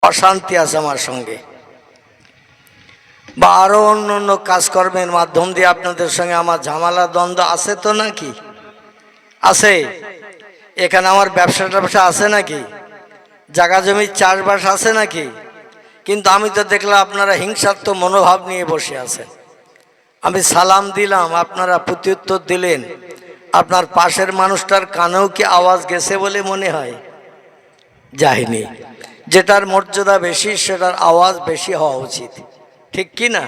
অশান্তি আছে আমার সঙ্গে, বা আরও অন্য অন্য কাজকর্মের মাধ্যম দিয়ে আপনাদের সঙ্গে আমার ঝামেলা দ্বন্দ্ব আছে তো নাকি? আছে। এখানে আমার ব্যবসা ট্যাবসা আছে নাকি? জায়গা জমির চাষবাস আছে নাকি? কিন্তু আমি তো দেখলাম আপনারা হিংসাত্মক মনোভাব নিয়ে বসে আছেন। আমি সালাম দিলাম, আপনারা প্রত্যুত্তর দিলেন। আপনার পাশের মানুষটার কানেও কি আওয়াজ গেছে বলে মনে হয়? যায়নি। যেটার মর্যাদা বেশি সেটার আওয়াজ বেশি হওয়া উচিত, ঠিক কি না?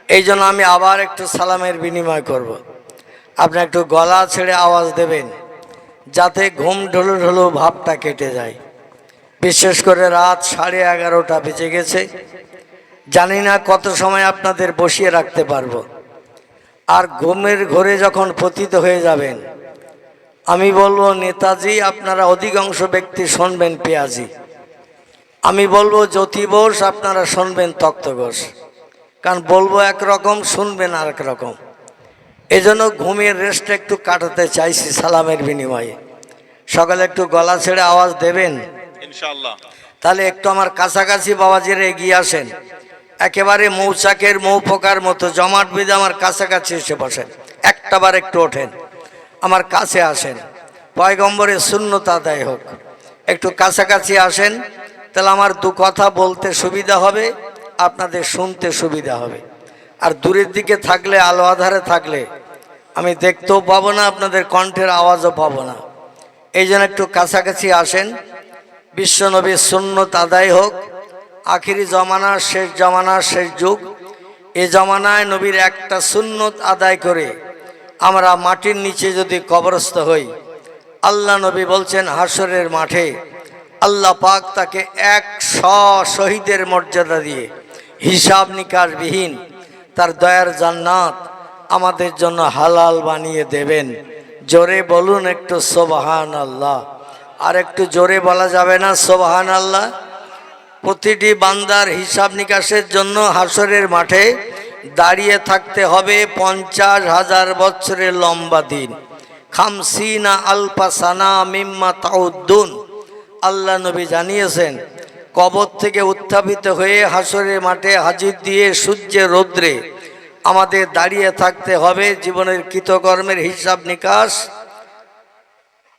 এই জন্য আমি আবার একটু সালামের বিনিময় করব। আপনি একটু গলা ছেড়ে আওয়াজ দেবেন, যাতে ঘুম ঢুলু ঢুলু ভাবটা কেটে যায়। বিশেষ করে রাত 11:30 বেজে গেছে, জানি না কত সময় আপনাদের বসিয়ে রাখতে পারবো। আর ঘুমের ঘোরে যখন পতিত হয়ে যাবেন, আমি বলবো নেতাজি, আপনারা অধিকাংশ ব্যক্তি শুনবেন পেঁয়াজি। আমি বলবো জ্যোতি বোস, আপনারা শুনবেন তক্ত ঘোষ। কারণ বলবো একরকম, শুনবেন আর এক রকম। এজন্য ঘুমের রেস্টটা একটু কাটাতে চাইছি সালামের বিনিময়ে। সকালে একটু গলা ছেড়ে আওয়াজ দেবেন ইনশাআল্লাহ। তাহলে একটু আমার কাছাকাছি বাবাজিরা এগিয়ে আসেন। একেবারে মৌচাকের মৌপোকার মতো জমাট বেঁধে আমার কাছাকাছি এসে বসেন। একটাবার একটু ওঠেন, আমার কাছে আসেন। পয়গম্বরের সুন্নত আদায় হোক। একটু কাছাকাছি আসেন, তাহলে আমার দু কথা বলতে সুবিধা হবে, আপনাদের শুনতে সুবিধা হবে। আর দূরের দিকে থাকলে, আলো আধারে থাকলে আমি দেখতেও পাবো না, আপনাদের কণ্ঠের আওয়াজও পাবো না। এই জন্য একটু কাছাকাছি আসেন। বিশ্বনবীর সুন্নত আদায় হোক। আখিরি জমানার শেষ জমানার শেষ যুগ, এ জমানায় নবীর একটা সুন্নত আদায় করে আমরা মাটির নিচে যদি কবরস্থ হই, আল্লাহ নবী বলছেন হাসরের মাঠে আল্লাহ পাক তাকে 100 শহীদের মর্যাদা দিয়ে হিসাব নিকাশবিহীন তার দয়ার জান্নাত আমাদের জন্য হালাল বানিয়ে দেবেন। জোরে বলুন একটু সুবহানাল্লাহ। আর একটু জোরে বলা যাবে না সুবহানাল্লাহ? প্রতিটি বান্দার হিসাব নিকাশের জন্য হাসরের মাঠে দাঁড়িয়ে থাকতে হবে 50,000 বছরের লম্বা দিন। খামসিনা আলফা সানা মিম্মা তাউদ্দুন। আল্লাহ নবী জানিয়েছেন, কবর থেকে উত্থাপিত হয়ে হাসরের মাঠে হাজির দিয়ে সূর্যের রৌদ্রে আমাদের দাঁড়িয়ে থাকতে হবে। জীবনের কৃতকর্মের হিসাব নিকাশ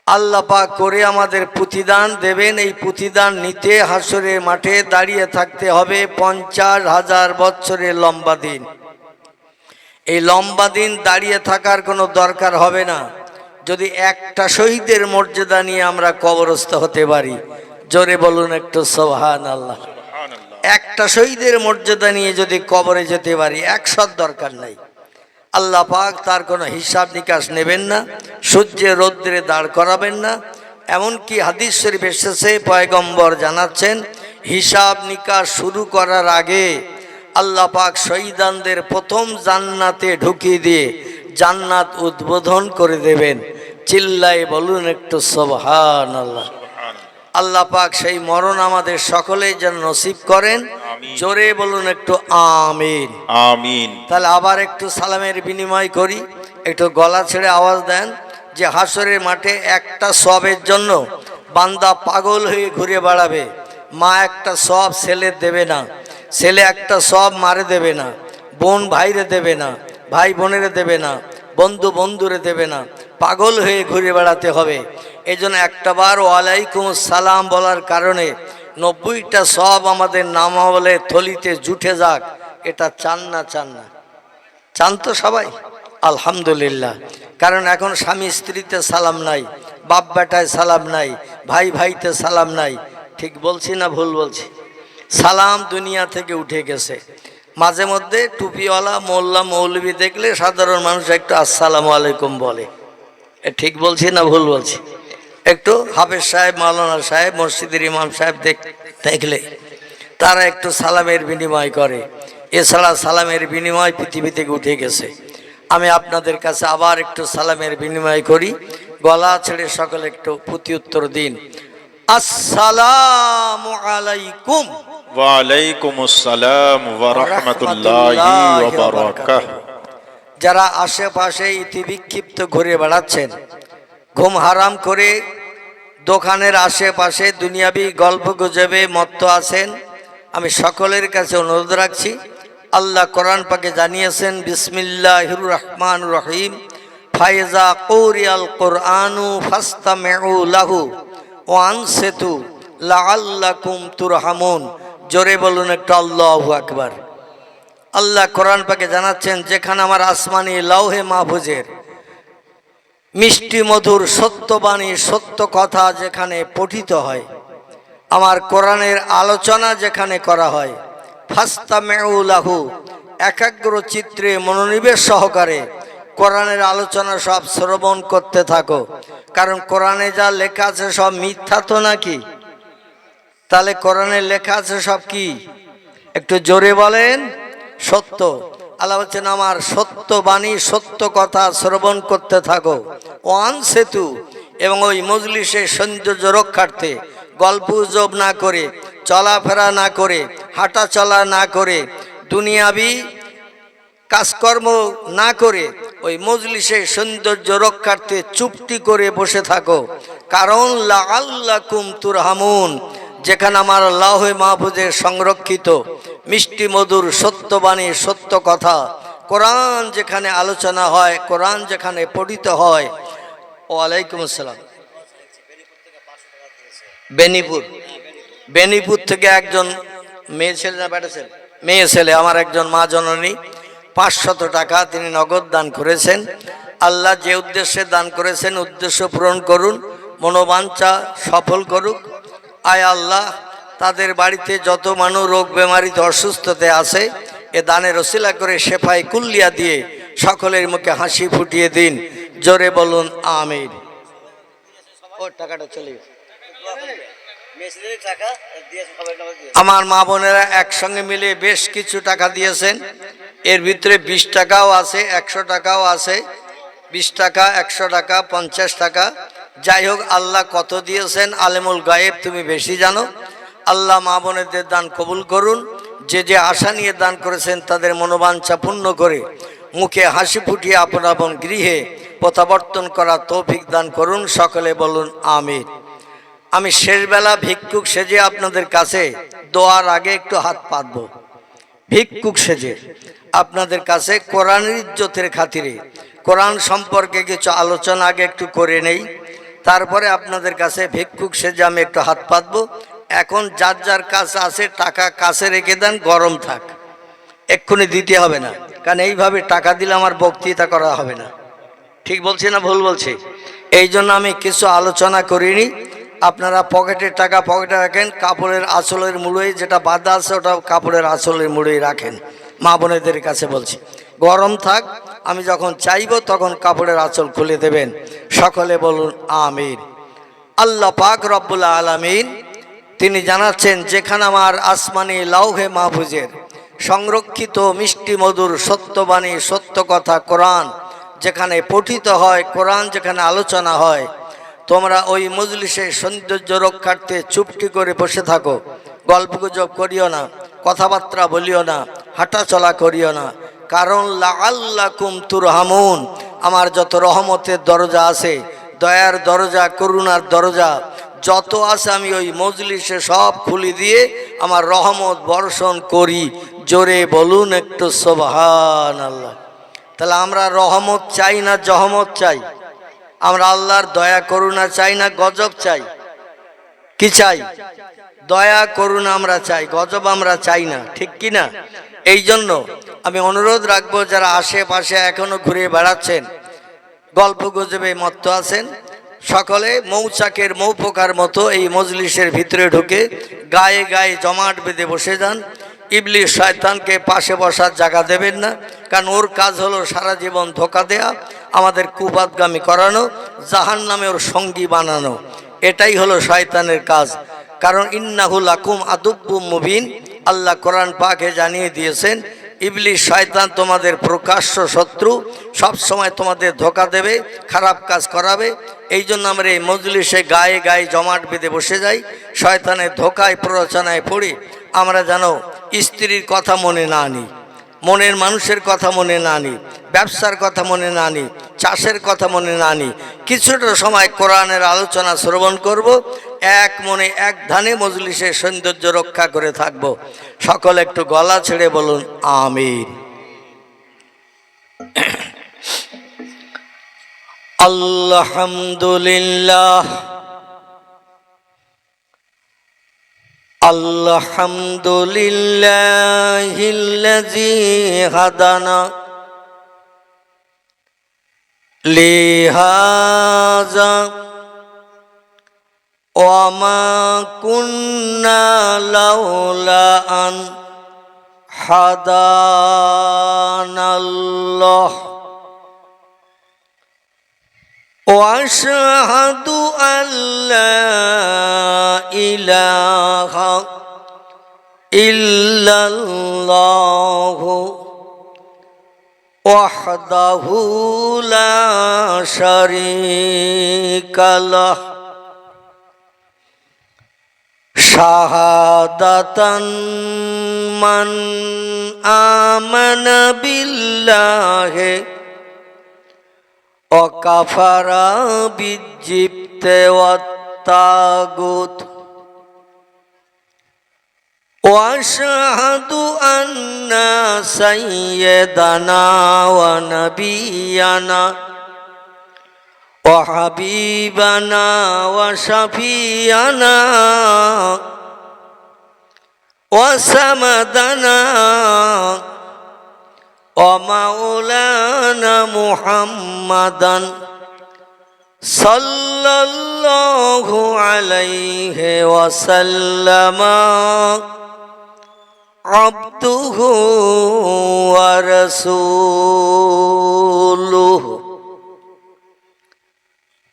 আল্লাহ পাক করে আমাদের প্রতিদান দেবেন। এই প্রতিদান নিতে হাসরের মাঠে দাঁড়িয়ে থাকতে হবে 50,000 বছরের লম্বা দিন। এই লম্বা দিন দাঁড়িয়ে থাকার কোনো দরকার হবে না যদি একটা শহীদের মর্যাদা নিয়ে আমরা কবরস্থ হতে পারি। জোরে বলুন একটু সুবহানাল্লাহ। একটা শহীদের মর্যাদা নিয়ে যদি কবরে যেতে পারি, 100 দরকার নাই। আল্লাহ পাক তার কোনো হিসাব নিকাশ নেবেন না, সূর্যের রৌদ্রে দাঁড় করাবেন না। এমনকি হাদিস শরীফ এসেছে, পয়গম্বর জানাচ্ছেন, হিসাব নিকাশ শুরু করার আগে আল্লাহ পাক শহীদানদের প্রথম জান্নাতে ঢুকিয়ে দিয়ে জান্নাত উদ্বোধন করে দেবেন। চিল্লাই বলুন একটু সুবহানাল্লাহ। আল্লাহ পাক সেই মরণ আমাদের সকলেই যেন নসিব করেন। জোরে বলুন একটু আমিন আমিন। তাহলে আবার একটু সালামের বিনিময় করি। একটু গলা ছেড়ে আওয়াজ দেন যে হাসরের মাঠে একটা সওয়াবের জন্য বান্দা পাগল হয়ে ঘুরে বেড়াবে। মা একটা সওয়াব ছেলে দেবে না, ছেলে একটা সওয়াব মারে দেবে না, বোন ভাইরে দেবে না, ভাই বোনেরে দেবে না, বন্ধু বন্ধুরে দেবে না, পাগল হয়ে ঘুরে বেড়াতে হবে। এই জন্য একটাবার ওয়ালাইকুম সালাম বলার কারণে 90টা সওয়াব আমাদের নামাবলে থলিতে জুটে যাক। এটা চান না? চান না? চান তো সবাই? আলহামদুলিল্লাহ। কারণ এখন স্বামী স্ত্রীতে সালাম নাই, বাপ বেটায় সালাম নাই, ভাই ভাইতে সালাম নাই। ঠিক বলছি না ভুল বলছি? সালাম দুনিয়া থেকে উঠে গেছে। মাঝে মধ্যে টুপিওয়ালা মোল্লা মৌলবি দেখলে সাধারণ মানুষ একটু আসসালামু আলাইকুম বলে। ঠিক বলছি না ভুল বলছি? একটু হাফেজ সাহেব, মাওলানা সাহেব, মসজিদের ইমাম সাহেব দেখলে তারা একটু সালামের বিনিময় করে। এছাড়া সালামের বিনিময় পৃথিবী থেকে উঠে গেছে। আমি আপনাদের কাছে আবার একটু সালামের বিনিময় করি। গলা ছেড়ে সকলে একটু প্রতি উত্তর দিন। আসসালামু আলাইকুম। ওয়া আলাইকুমুস সালাম ওয়া রাহমাতুল্লাহি ওয়া বারাকাতুহু। যারা আশেপাশে ইতিবিক্ষিপ্ত ঘুরে বেড়াচ্ছেন, ঘুম হারাম করে দোকানের আশেপাশে দুনিয়াবি গল্প গুজবে মত্ত আছেন, আমি সকলের কাছে অনুরোধ রাখছি, আল্লাহ কোরআন পাকে জানিয়েছেন বিসমিল্লাহির রহমানির রহিম, ফাইজা কুরিয়াল কুরআনু ফাসতামিউ লাহু ওয়া আনসিতু লাআল্লাকুম তুরহামুন। জোরে বলুন একটু আল্লাহু আকবার। আল্লাহ কোরআন পাকে জানাচ্ছেন, যেখানে আমার আসমানি লাউহে মাহফুজের মিষ্টি মধুর সত্যবাণী সত্য কথা যেখানে পঠিত হয়, আমার কোরআনের আলোচনা যেখানে করা হয়, ফাসতামিউ লাহু, একাগ্র চিত্রে মনোনিবেশ সহকারে কোরআনের আলোচনা সব শ্রবণ করতে থাকো। কারণ কোরআনে যা লেখা আছে সব মিথ্যা তো নাকি? তাহলে কোরআনে লেখা আছে সব কি? একটু জোরে বলেন। সত্য। আল্লাহ বলছেন, আমার সত্য বাণী সত্য কথা শ্রবণ করতে থাকো। ওয়ান সেতু, এবং ওই মজলিসে সৌন্দর্য রক্ষার্থে গল্প গুজব না করে, চলাফেরা না করে, হাঁটা চলা না করে, দুনিয়াবি কাজকর্ম না করে ওই মজলিসে সৌন্দর্য রক্ষার্থে চুপটি করে বসে থাকো। কারণ লাআল্লাকুম তুরহামুন, যেখানে আমার লাউহে মাহফুজে সংরক্ষিত মিষ্টি মধুর সত্যবাণী সত্য কথা কোরআন যেখানে আলোচনা হয়, কোরআন যেখানে পঠিত হয়। ওয়ালাইকুম আসসালাম। বেনিপুর থেকে একজন মেয়ে ছেলে না বেটা ছেলে? মেয়ে ছেলে, আমার একজন মা জননী 500 টাকা তিনি নগদ দান করেছেন। আল্লাহ যে উদ্দেশ্যে দান করেছেন উদ্দেশ্য পূরণ করুন, মনোবাঞ্ছা সফল করুক। আয় আল্লাহ, তাদের বাড়িতে যত মানুষ রোগ বেমারিতে অসুস্থতে আছে, এ দানের ওসিলা করে শেফায়ে কুল্লিয়া দিয়ে সকলের মুখে হাসি ফুটিয়ে দিন। জোরে বলুন আমিন। ও টাকাটা চলে গেছে। আমার মা বোনেরা একসঙ্গে মিলে বেশ কিছু টাকা দিয়েছেন। এর ভিতরে 20 টাকাও আছে, 100 টাকাও আছে। 20 টাকা, 100 টাকা, 50 টাকা, যাই হোক, আল্লাহ কত দিয়েছেন আলেমুল গায়েব তুমি বেশি জানো। আল্লাহ মা বোনেদের দান কবুল করুন। যে যে আশা নিয়ে দান করেছেন তাদের মনোবাঞ্ছা পূর্ণ করে মুখে হাসি ফুটিয়ে আপন আপন গৃহে প্রত্যাবর্তন করা তৌফিক দান করুন। সকলে বলুন আমিন। আমি শেষবেলা ভিক্ষুক সেজে আপনাদের কাছে দোয়ার আগে একটু হাত পাতব। ভিক্ষুক সেজে আপনাদের কাছে কোরআনের ইজ্জতের খাতিরে কোরআন সম্পর্কে কিছু আলোচনা আগে একটু করে নেই, তারপরে আপনাদের কাছে ভিক্ষুক সেজে আমি একটু হাত পাতব। এখন যার যার কাছে আছে টাকা কাছে রেখে দেন, গরম থাক, এক্ষুনি দিতে হবে না। কারণ এইভাবে টাকা দিলে আমার বক্তৃতা করা হবে না। ঠিক বলছি না ভুল বলছি? এই জন্য আমি কিছু আলোচনা করিনি। আপনারা পকেটের টাকা পকেটে রাখেন, কাপড়ের আঁচলের মুড়োয় যেটা বাঁধা আছে ওটা কাপড়ের আঁচলের মুড়োয় রাখেন। মা বোনেদের কাছে বলছি, গরম থাক, আমি যখন চাইব তখন কাপড়ের আঁচল খুলে দেবেন। সকলে বলুন আমিন। আল্লাহ পাক রব্বুল আলামিন তিনি জানাচ্ছেন, যেখানে আমার আসমানি লাউহে মাহফুজের সংরক্ষিত মিষ্টি মধুর সত্যবাণী সত্য কথা কোরআন যেখানে পঠিত হয়, কোরআন যেখানে আলোচনা হয়, তোমরা ওই মজলিসে সৌন্দর্য রক্ষার্থে চুপটি করে বসে থাকো। গল্পগুজব করিও না, কথাবার্তা বলিও না, হাঁটা চলা করিও না। কারণ লাআল্লাকুম তুরহামুন, আমার যত রহমতের দরজা আছে, দয়ার দরজা, করুণার দরজা যত আছে, আমি ওই মজলিসে সব খুলে দিয়ে আমার রহমত বর্ষণ করি। জোরে বলুন একটু সুবহানাল্লাহ। তাহলে আমরা রহমত চাই না জহমত চাই? আমরা আল্লাহর দয়া করুণা চাই না গজব চাই? কি চাই? দয়া করুণা আমরা চাই, গজব আমরা চাই না, ঠিক কি না? এই জন্য আমি অনুরোধ রাখবো, যারা আশেপাশে এখনো ঘুরে বেড়াচ্ছেন, গল্প গুজবে মত্ত আছেন, সকলে মৌচাকের মৌপোকার মতো এই মজলিসের ভিতরে ঢুকে গায়ে গায়ে জমাট বেঁধে বসে যান। ইবলিস শয়তানকে পাশে বসার জায়গা দেবেন না, কারণ ওর কাজ হলো সারা জীবন ধোঁকা দেয়া, আমাদের কুপাতগামী করানো, জাহান্নামে ওর সঙ্গী বানানো। এটাই হলো শয়তানের কাজ। কারণ ইন্নাহু লাকুম আদুব্বুম মুবিন, আল্লাহ কোরআন পাকে জানিয়ে দিয়েছেন, ইবলিস শয়তান তোমাদের প্রকাশ্য শত্রু, সব সময় তোমাদের ধোঁকা দেবে, খারাপ কাজ করাবে। এই জন্য আমরা এই মজলিসে গায়ে গায়ে জমাট বেঁধে বসে যাই। শয়তানের ধোঁকায় প্ররোচনায় পড়ি আমরা যেন স্ত্রীর কথা মনে না নিই, মনের মানুষের কথা মনে না নিই, ব্যবসার কথা মনে না নিই, চাষের কথা মনে না নি, কিছুটা সময় কোরআনের আলোচনা শ্রবণ করব, এক মনে এক ধানে মজলিসের সৌন্দর্য রক্ষা করে থাকব। সকলে একটু গলা ছেড়ে বলুন আমিন। আলহামদুলিল্লাহ আলহামদুলিল্লাহিল্লাযী হাদানা লিহাযা ওয়া মা কুন্না লাউলা আন হাদানাল্লাহ وأشهد أن لا إله إلا الله وحده لا شريك له شهادة من آمن بالله وكفر بالجبت والطاغوت وأشهد أن سيدنا ونبينا وحبيبنا وشفيعنا وسندنا ومولانا محمدا صلى الله عليه وسلم عبده ورسوله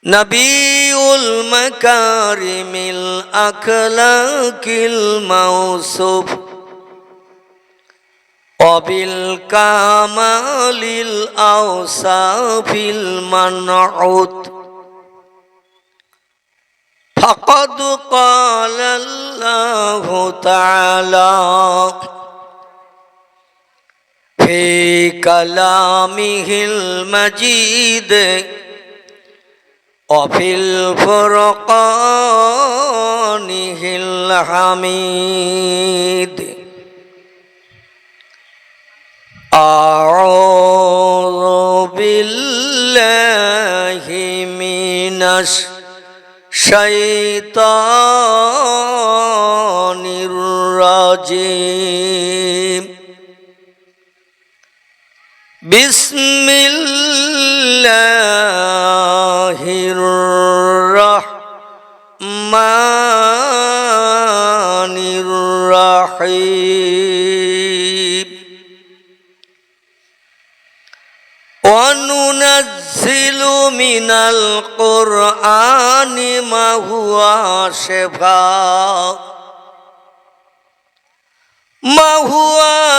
نبي المكارم الأخلاق الموصوف وبالكمال الأوصاف المنعوت فقد قال الله تعالى في كلامه المجيد وفي الفرقانه الحميد أعوذ بالله من الشيطان الرجيم بسم الله الرحمن الرحيم وننزل من القرآن ما هو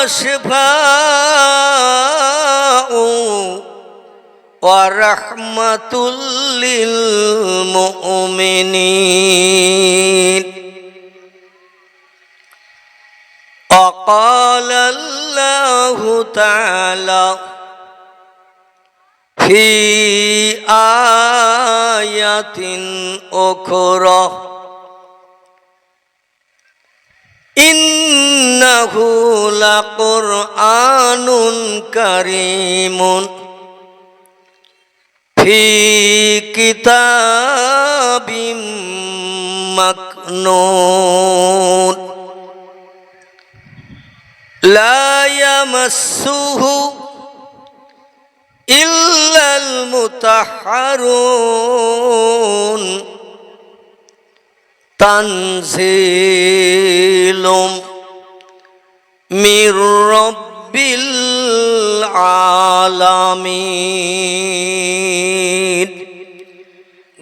شفاء ورحمة للمؤمنين وقال الله تعالى في آية أخرى إنه لقرآن كريم في كتاب مكنون لا يمسه إلا المطهرون تنزيل من رب العالمين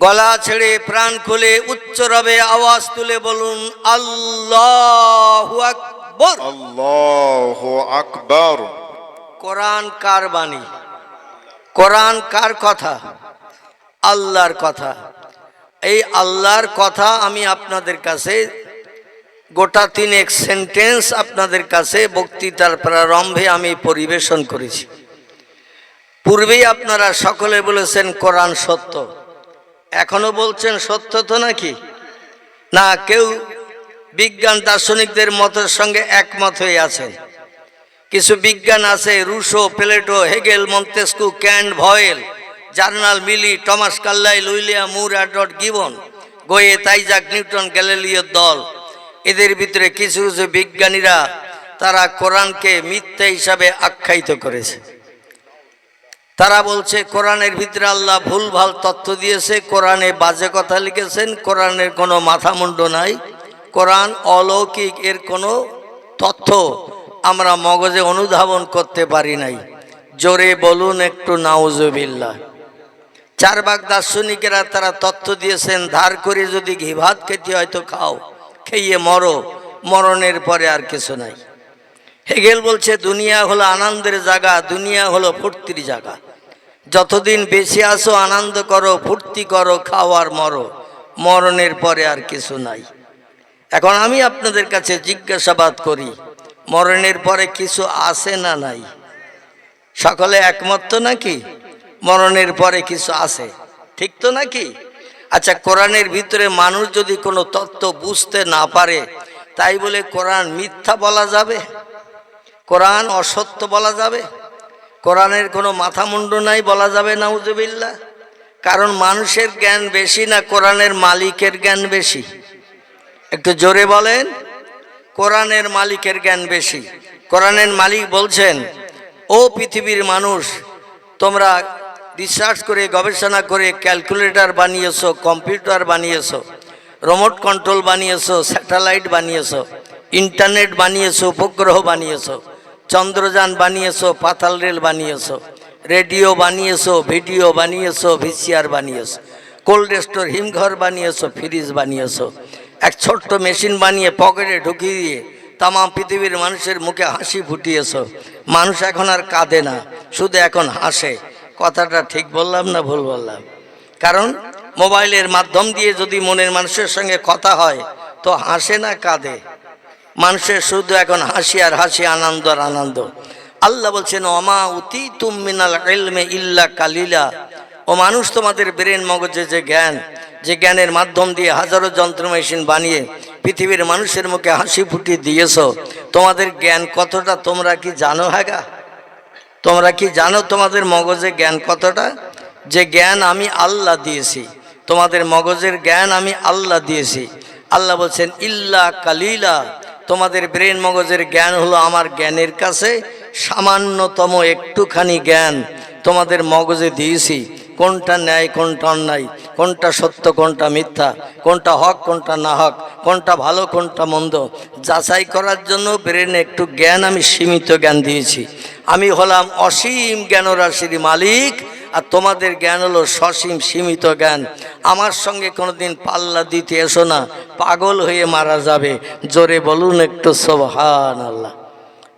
গলা ছেড়ে প্রাণ খুলে উচ্চ রবে আওয়াজ তুলে বলুন আল্লাহু আকবার। আল্লাহু আকবার। কোরআন কার বাণী? কোরআন কার কথা? আল্লাহর কথা। এই আল্লাহর কথা আমি আপনাদের কাছে গোটা 3 সেন্টেন্স আপনাদের কাছে বক্তৃতার প্রারম্ভে আমি পরিবেশন করেছি। পূর্বেই আপনারা সকলে বলেছেন কোরআন সত্য, এখনো বলছেন সত্য তো নাকি না? কেউ বিজ্ঞান দার্শনিকদের মতের সঙ্গে একমত হয়ে আছেন। কিছু বিজ্ঞান আছে, Rousseau, Plato, Hegel, Montesquieu, Kant, ভয়েল, জার্নাল, মিলি, Thomas Carlyle, William Moore, Edward Gibbon, Goethe, Isaac Newton, গ্যালিলিওর দল। এদের ভিতরে কিছু কিছু বিজ্ঞানীরা তারা কোরআনকে মিথ্যা হিসাবে আখ্যায়িত করেছে। তারা বলছে কোরআনের ভিতরে আল্লাহ ভুলভাল তথ্য দিয়েছে, কোরআনে বাজে কথা লিখেছেন, কোরআনের কোনো মাথামুন্ড নাই, কোরআন অলৌকিক, এর কোনো তথ্য আমরা মগজে অনুধাবন করতে পারি নাই। জোরে বলুন একটু নাউজুবিল্লাহ। চার ভাগ দার্শনিকেরা তারা তথ্য দিয়েছেন, ধার করে যদি ঘি ভাত খেতে হয় তো খাও, খেয়ে মরো, মরণের পরে আর কিছু নাই। হেগেল বলছে দুনিয়া হলো আনন্দের জায়গা, দুনিয়া হলো ফুর্তির জায়গা, যতদিন বেঁচে আসো আনন্দ করো, ফুর্তি করো, খাও আর মরো, মরণের পরে আর কিছু নাই। এখন আমি আপনাদের কাছে জিজ্ঞাসাবাদ করি, মরণের পরে কিছু আছে না নাই? সকলে একমত তো নাকি? মরণের পরে কিছু আছে, ঠিক তো নাকি? আচ্ছা, কোরআনের ভিতরে মানুষ যদি কোনো তত্ত্ব বুঝতে না পারে, তাই বলে কোরআন মিথ্যা বলা যাবে? কোরআন অসত্য বলা যাবে? কোরআনের কোনো মাথামুন্ডু নাই বলা যাবে নাউজুবিল্লাহ? কারণ মানুষের জ্ঞান বেশি না কোরআনের মালিকের জ্ঞান বেশি? একটু জোরে বলেন। কোরআনের মালিকের জ্ঞান বেশি। কোরআনের মালিক বলছেন, ও পৃথিবীর মানুষ, তোমরা রিসার্চ করে গবেষণা করে ক্যালকুলেটর বানিয়েছো, কম্পিউটার বানিয়েছো, রিমোট কন্ট্রোল বানিয়েছো, স্যাটেলাইট বানিয়েছো, ইন্টারনেট বানিয়েছো, উপগ্রহ বানিয়েছো, চন্দ্রযান বানিয়েছো, পাতাল রেল বানিয়েছো, রেডিও বানিয়েছো, ভিডিও বানিয়েছো, ভিসিআর বানিয়েছো, কোল্ড স্টোর, হিমঘর বানিয়েছো, ফ্রিজ বানিয়েছো, এক ছোট্ট মেশিন বানিয়ে পকেটে ঢুকিয়ে দিয়ে তামাম পৃথিবীর মানুষের মুখে হাসি ফুটিয়েছো। মানুষ এখন আর কাঁদে না, শুধু এখন হাসে। কথাটা ঠিক বললাম না ভুল বললাম? কারণ মোবাইলের মাধ্যম দিয়ে যদি মনের মানুষের সঙ্গে কথা হয় তো হাসে না কাঁদে? মানুষের শুধু এখন হাসি আর হাসি, আনন্দ আর আনন্দ। আল্লাহ বলছেন, ওমা উতীতুম মিনাল ইলমি ইল্লা কালিলা। ও মানুষ, তোমাদের ব্রেন মগজে যে জ্ঞান, যে জ্ঞানের মাধ্যম দিয়ে হাজারো যন্ত্র মেশিন বানিয়ে পৃথিবীর মানুষের মুখে হাসি ফুটিয়ে দিয়েছ, তোমাদের জ্ঞান কতটা তোমরা কি জানো? হাগা, তোমরা কি জানো তোমাদের মগজে জ্ঞান কতটা? যে জ্ঞান আমি আল্লাহ দিয়েছি, তোমাদের মগজের জ্ঞান আমি আল্লাহ দিয়েছি। আল্লাহ বলছেন ইল্লা কালিলা, তোমাদের ব্রেন মগজের জ্ঞান হলো আমার জ্ঞানের কাছে সামান্যতম একটুখানি জ্ঞান তোমাদের মগজে দিয়েছি। কোনটা ন্যায়, কোনটা অন্যায়, কোনটা সত্য, কোনটা মিথ্যা, কোনটা হক, কোনটা না হক, কোনটা ভালো, কোনটা মন্দ, যাচাই করার জন্য ব্রেনে একটু জ্ঞান আমি সীমিত জ্ঞান দিয়েছি। আমি হলাম অসীম জ্ঞানরাশির মালিক, আর তোমাদের জ্ঞান হলো সসীম সীমিত জ্ঞান। আমার সঙ্গে কোনোদিন পাল্লা দিতে এসো না, পাগল হয়ে মারা যাবে। জোরে বলুন একটু সুবহানাল্লাহ।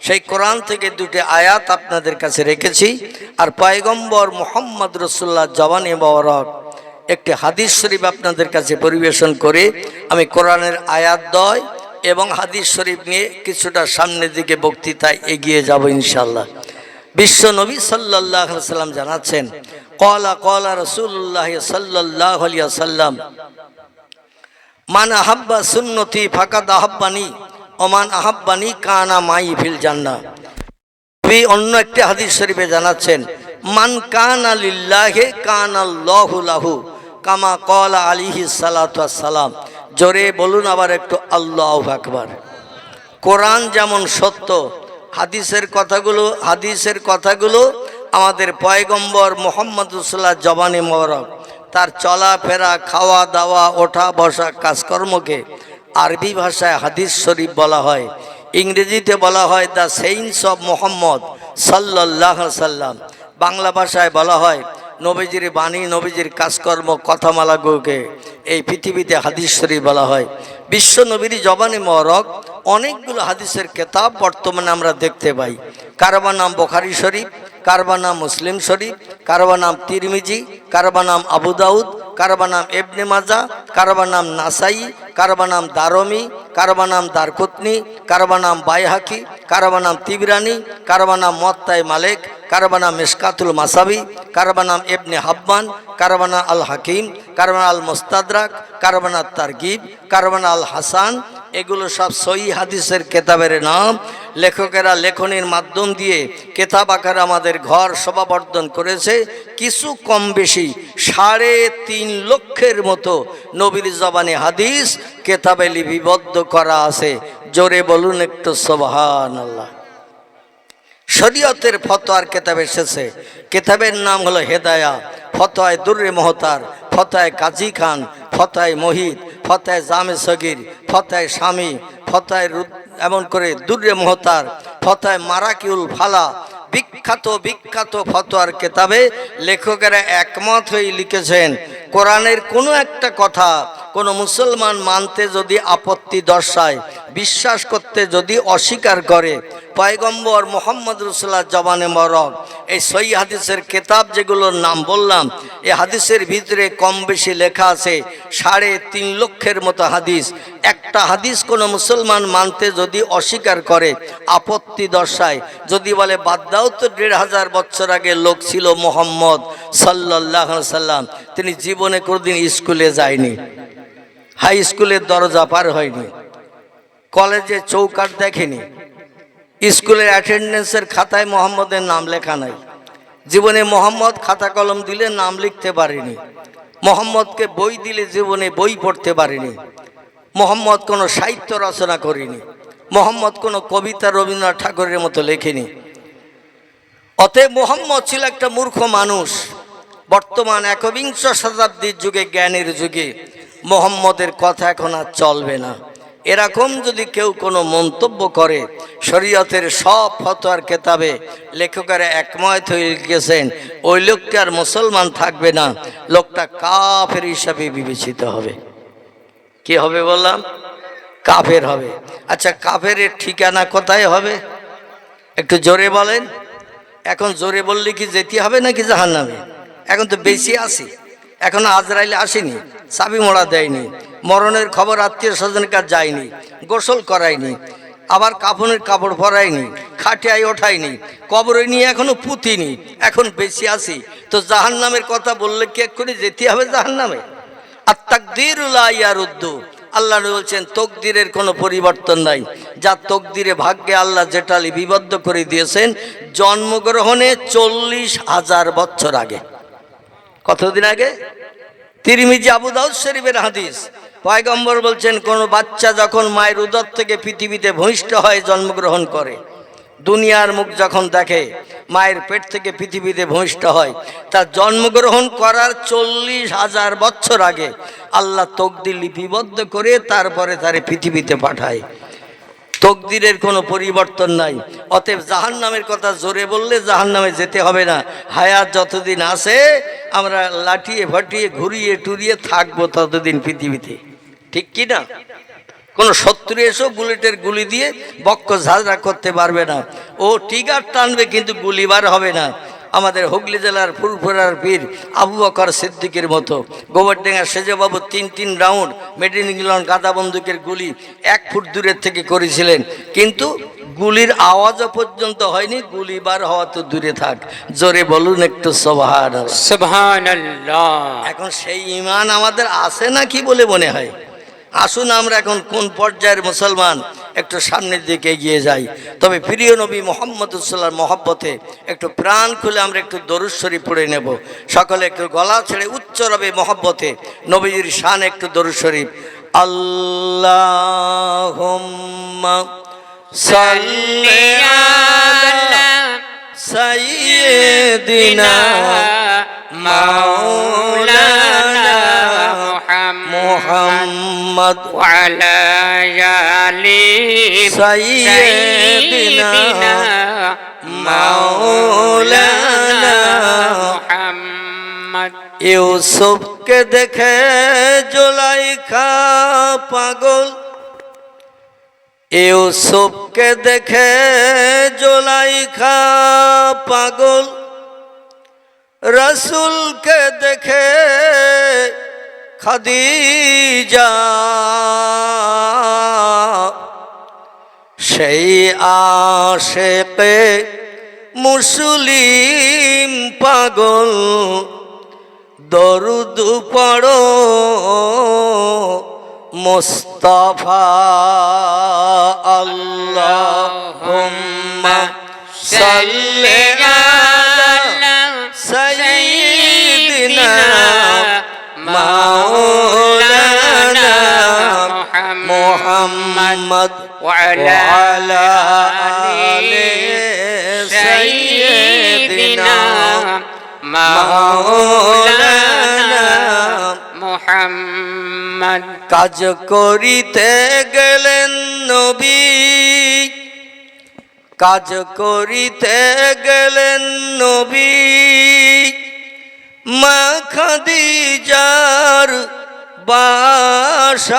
সেই কোরআন থেকে দুটি আয়াত আপনাদের কাছে রেখেছি, আর পয়গম্বর মুহাম্মদ রাসূলুল্লাহ জবানে মোবারক একটি হাদিস শরীফ আপনাদের কাছে পরিবেশন করে আমি কোরআনের আয়াত দ্বয় এবং হাদিস শরীফ নিয়ে কিছুটা সামনের দিকে বক্তৃতায় এগিয়ে যাব ইনশাআল্লাহ। বিশ্ব নবী সাল্লাল্লাহু আলাইহি সাল্লাম জানাচ্ছেন, ক্বালা রাসূলুল্লাহ সাল্লাল্লাহু আলাইহি ওয়াসাল্লাম, মান আহাব্বা সুন্নতি ফাকাদ আহাব্বানি ওমান আহাব্বানি কানা মাই ফিল জান্নাহ। অন্য একটি হাদিস শরীফে জানাচ্ছেন, মান কানা লিল্লাহি কানাল্লাহু লাহু কামা ক্বালা আলাইহিস সালাতু ওয়াস সালাম। জোরে বলুন আবার একটু আল্লাহু আকবার। কোরআন যেমন সত্য, হাদিসের কথাগুলো আমাদের পয়গম্বর মুহাম্মদ রাসূলুল্লাহ জবানে মোবারক, তার চলাফেরা, খাওয়া দাওয়া, ওঠা বসা, কাজকর্মকে আরবি ভাষায় হাদিস শরীফ বলা হয়। ইংরেজিতে বলা হয় দ্য সেইন্স অফ মোহাম্মদ সাল্লাল্লাহু আলাইহি সাল্লাম। বাংলা ভাষায় বলা হয় নবীজির বাণী, নবীজির কাজকর্ম, কথামালাগুলোকে এই পৃথিবীতে হাদিস শরীফ বলা হয়। বিশ্ব নবীর জবানে মোবারক অনেকগুলো হাদিসের কেতাব বর্তমানে আমরা দেখতে পাই। কারবার নাম বুখারী শরীফ, কারবার নাম মুসলিম শরীফ, কারবার নাম তিরমিজি, কারবার নাম আবু দাউদ, কারবার নাম ইবনে মাজাহ, কারবার নাম নাসাই, কারবার নাম দারমি, কারবার নাম দারকুতনি, কারবার নাম বাইহাকি, কারবার নাম তিবরানি, কারবার নাম মুওয়াত্তা মালিক, কারো নাম মিশকাতুল মাসাবি, কারো নাম ইবনে হাব্বান, কারো নাম আল হাকিম, কারো নাম আল মুস্তাদরাক, কারো নাম তারগিব, কারো নাম আল হাসান। এগুলো সব সহিহ হাদিসের কেতাবের নাম। লেখকেরা লেখনীর মাধ্যম দিয়ে কেতাব আকারে আমাদের ঘর শোভাবর্ধন করেছে। কিছু কম বেশি 3.5 লক্ষের মতো নবীর জবানে হাদিস কেতাবে লিপিবদ্ধ করা আছে। জোরে বলুন একটু সুবহানাল্লাহ। শরীয়তের ফতোয়ার কেতাব এসেছে। কেতাবের নাম হলো হেদায়া, ফতোয়ায়ে দুররে মুহতার, ফতোয়ায়ে কাজী খান, ফতোয়ায়ে মহিত, ফতোয়ায়ে জামে সগীর, ফতোয়ায়ে শামী, ফতোয়ায়ে এমন করে দুররে মুহতার, ফতোয়ায়ে মারাকিউল ফালা। বিখ্যাত বিখ্যাত ফতোয়ার কেতাবে লেখকেরা একমত হয়ে লিখেছেন, কোরআনের কোনো একটা কথা কোনো মুসলমান মানতে যদি আপত্তি দর্শায়, বিশ্বাস করতে যদি অস্বীকার করে, পয়গম্বর মুহাম্মদ রাসূলুল্লাহ জবানে মরক এই সহিহ হাদিসের কেতাব যেগুলোর নাম বললাম, এই হাদিসের ভিতরে কম বেশি লেখা আছে 3.5 লক্ষের মতো হাদিস। একটা হাদিস কোনো মুসলমান মানতে যদি অস্বীকার করে, আপত্তি দর্শায়, যদি বলে বাদ দাও তো 1500 বছর আগে লোক ছিল মুহাম্মদ সাল্লাল্লাহু আলাইহি সাল্লাম, তিনি জীবনে কোনোদিন স্কুলে যায়নি, হাই স্কুলের দরজা পার হয়নি, কলেজে চৌকাঠ দেখেনি, স্কুলের অ্যাটেন্ডেন্সের খাতায় মোহাম্মদের নাম লেখা নাই, জীবনে মোহাম্মদ খাতা কলম দিলে নাম লিখতে পারেনি, মোহাম্মদকে বই দিলে জীবনে বই পড়তে পারেনি, মোহাম্মদ কোনো সাহিত্য রচনা করেনি, মোহাম্মদ কোনো কবিতা রবীন্দ্রনাথ ঠাকুরের মতো লেখেনি। অতএব মোহাম্মদ ছিল একটা মূর্খ মানুষ। বর্তমান 21 শতাব্দীর যুগে, জ্ঞানের যুগে মোহাম্মদের কথা এখন আর চলবে না। এরকম যদি কেউ কোনো মন্তব্য করে, শরীয়তের সব ফতোয়ার কেতাবে লেখকেরা একমত হয়ে লিখেছেন, ওই লোককে আর মুসলমান থাকবে না, লোকটা কাফের হিসাবে বিবেচিত হবে। কি হবে বললাম? কাফের হবে। আচ্ছা, কাফের ঠিকানা কোথায় হবে একটু জোরে বলেন। এখন জোরে বললে কি যেতে হবে নাকি জাহান্নামে? এখন তো বেশি আসি, এখন আজরাইল আসেনি, চাবি মোড়া দেয়নি, মরণের খবর আত্মীয় স্বজনের কাছে যায়নি, গোসল করায়নি, আবার কাফনের কাপড় পরায়নি, খাটিয়ায় ওঠায়নি, কবরে নিয়ে এখনো পুতিনি, এখন বেশি আসি, তো জাহান্নামের কথা বললে কি এক্ষুনি যেতে হবে জাহান্নামে? আর তাকদীরুল লা ইয়ারুদ্দু, আল্লাহ বলছেন তকদিরের কোনো পরিবর্তন নাই। যা তকদিরে ভাগ্যে আল্লাহ যেটা লিপিবদ্ধ করে দিয়েছেন, জন্মগ্রহণে 40,000 বছর আগে। কতদিন আগে? তিরমিজি আবু দাউদ শরীফের হাদিস। পয়গম্বর বলছেন, কোনো বাচ্চা যখন মায়ের উদর থেকে পৃথিবীতে ভূমিষ্ঠ হয়, জন্মগ্রহণ করে, দুনিয়ার মুখ যখন দেখে, মায়ের পেট থেকে পৃথিবীতে ভূমিষ্ঠ হয়, তার জন্মগ্রহণ করার 40,000 বছর আগে আল্লাহ তকদির লিপিবদ্ধ করে তারপরে তারে পৃথিবীতে পাঠায়। তকদিরের কোনো পরিবর্তন নাই। অতএব জাহান্নামের কথা জোরে বললে জাহান্নামে যেতে হবে না। হায়াত যতদিন আছে আমরা লাঠিয়ে ফাটিয়ে ঘুরিয়ে টুরিয়ে থাকবো ততদিন পৃথিবীতে, ঠিক কি না? কোনো শত্রু এসো বুলেটের গুলি দিয়ে বক্ষ ঝাঁঝরা করতে পারবে না। ও টিগার টানবে কিন্তু গুলিবার হবে না। আমাদের হুগলি জেলার ফুরফুরার পীর আবু বকর সিদ্দিকের মতো গোবরডেঙ্গা সেজবাবু 3 রাউন্ড মেড ইন ইংল্যান্ড গাদা বন্দুকের গুলি 1 ফুট দূরের থেকে করেছিলেন, কিন্তু গুলির আওয়াজও পর্যন্ত হয়নি, গুলিবার হওয়া তো দূরে থাক। জোরে বলুন একটু সুবহানাল্লাহ। সুবহানাল্লাহ। এখন সেই ঈমান আমাদের আছে না কি বলে মনে হয়? আসুন আমরা এখন কোন পর্যায়ের মুসলমান একটু সামনের দিকে এগিয়ে যাই। তবে প্রিয় নবী মুহাম্মদ সাল্লাল্লাহু মহব্বতে একটু প্রাণ খুলে আমরা একটু দরুদ শরীফ পড়ে নেব। সকলে একটু গলা ছেড়ে উচ্চ রবে মহব্বতে নবীর শান একটু দরুদ শরীফ। আল্লাহুম্মা সাল্লি আলা সাইয়্যিদিনা মাওলানা মুহাম্মদ ওয়া আলা আলি সাইয়্যিদিনা মাওলানা মুহাম্মদ। ইউসুফকে দেখে জুলাইখা পাগল, ইউসুফকে দেখে জুলাইখা পাগল, রসুলকে দেখে খাদিজা, সেই আশেকে মুসলিম পাগল দরুদ পড়ো মুস্তাফা আল্লাহুম্মা সাল্লি আলা সাইয়্যিদিনা মাওলানা মুহাম্মদ وعلى وعلى آل سيدنا مولانا محمد কাজ করিতে গেলেন নবী, কাজ করিতে গেলেন নবী, মা খাদিজার বাসায়।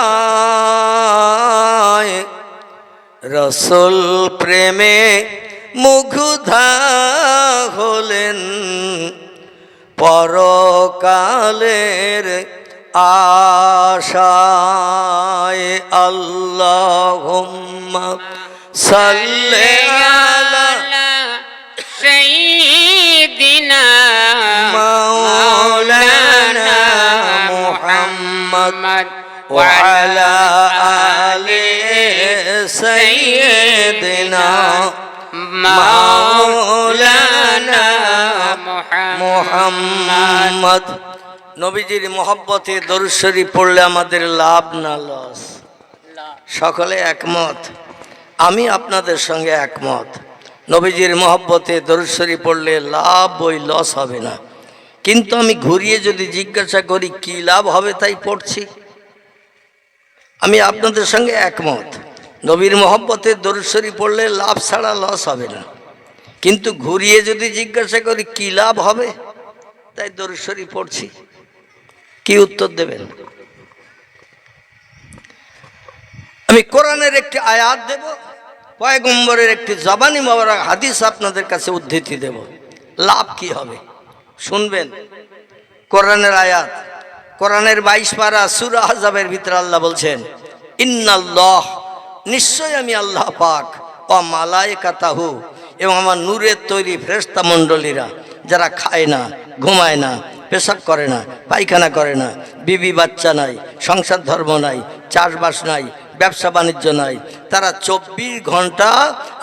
রসুল প্রেমে মুগ্ধা হলেন, পরকালের আশায়। আল্লাহুম্মা সাল্লি আলা سيدنا مولانا محمد وعلى آل سيدنا مولانا মুহাম্মদ। নবীজির মহব্বতে দরুদ শরীফ পড়লে আমাদের লাভ না লস? সকলে একমত? আমি আপনাদের সঙ্গে একমত। নবীজির মহব্বতে দরুদ শরীফ পড়লে লাভ ওই লস হবে না। কিন্তু আমি ঘুরিয়ে যদি জিজ্ঞাসা করি কি লাভ হবে তাই পড়ছি, আমি আপনাদের সঙ্গে একমত। নবীর মহব্বতে দরুদ শরীফ পড়লে লাভ ছাড়া লস হবে না। কিন্তু ঘুরিয়ে যদি জিজ্ঞাসা করি কি লাভ হবে তাই দরুদ শরীফ পড়ছি, কি উত্তর দেবেন? আমি কোরআনের একটি আয়াত দেব, পয়গম্বরের একটি জবানি মোবারক হাদিস আপনাদের কাছে উদ্ধৃতি দেব, লাভ কি হবে শুনবেন। কোরআনের আয়াত, কোরআনের 22 পারা সূরা আহজাবের ভিতরে আল্লাহ বলছেন, ইন্নাল্লাহ, নিশ্চয় আমি আল্লাহ পাক, ও মালায়েকাতাহু, এবং আমার নূরের তৈরি ফেরেশতা মণ্ডলীরা, যারা খায় না, ঘুমায় না, পেশাব করে না, পায়খানা করে না, বিবি বাচ্চা নাই, সংসার ধর্ম নাই, চাষবাস নাই, ব্যবসা বাণিজ্য নাই, তারা 24 ঘন্টা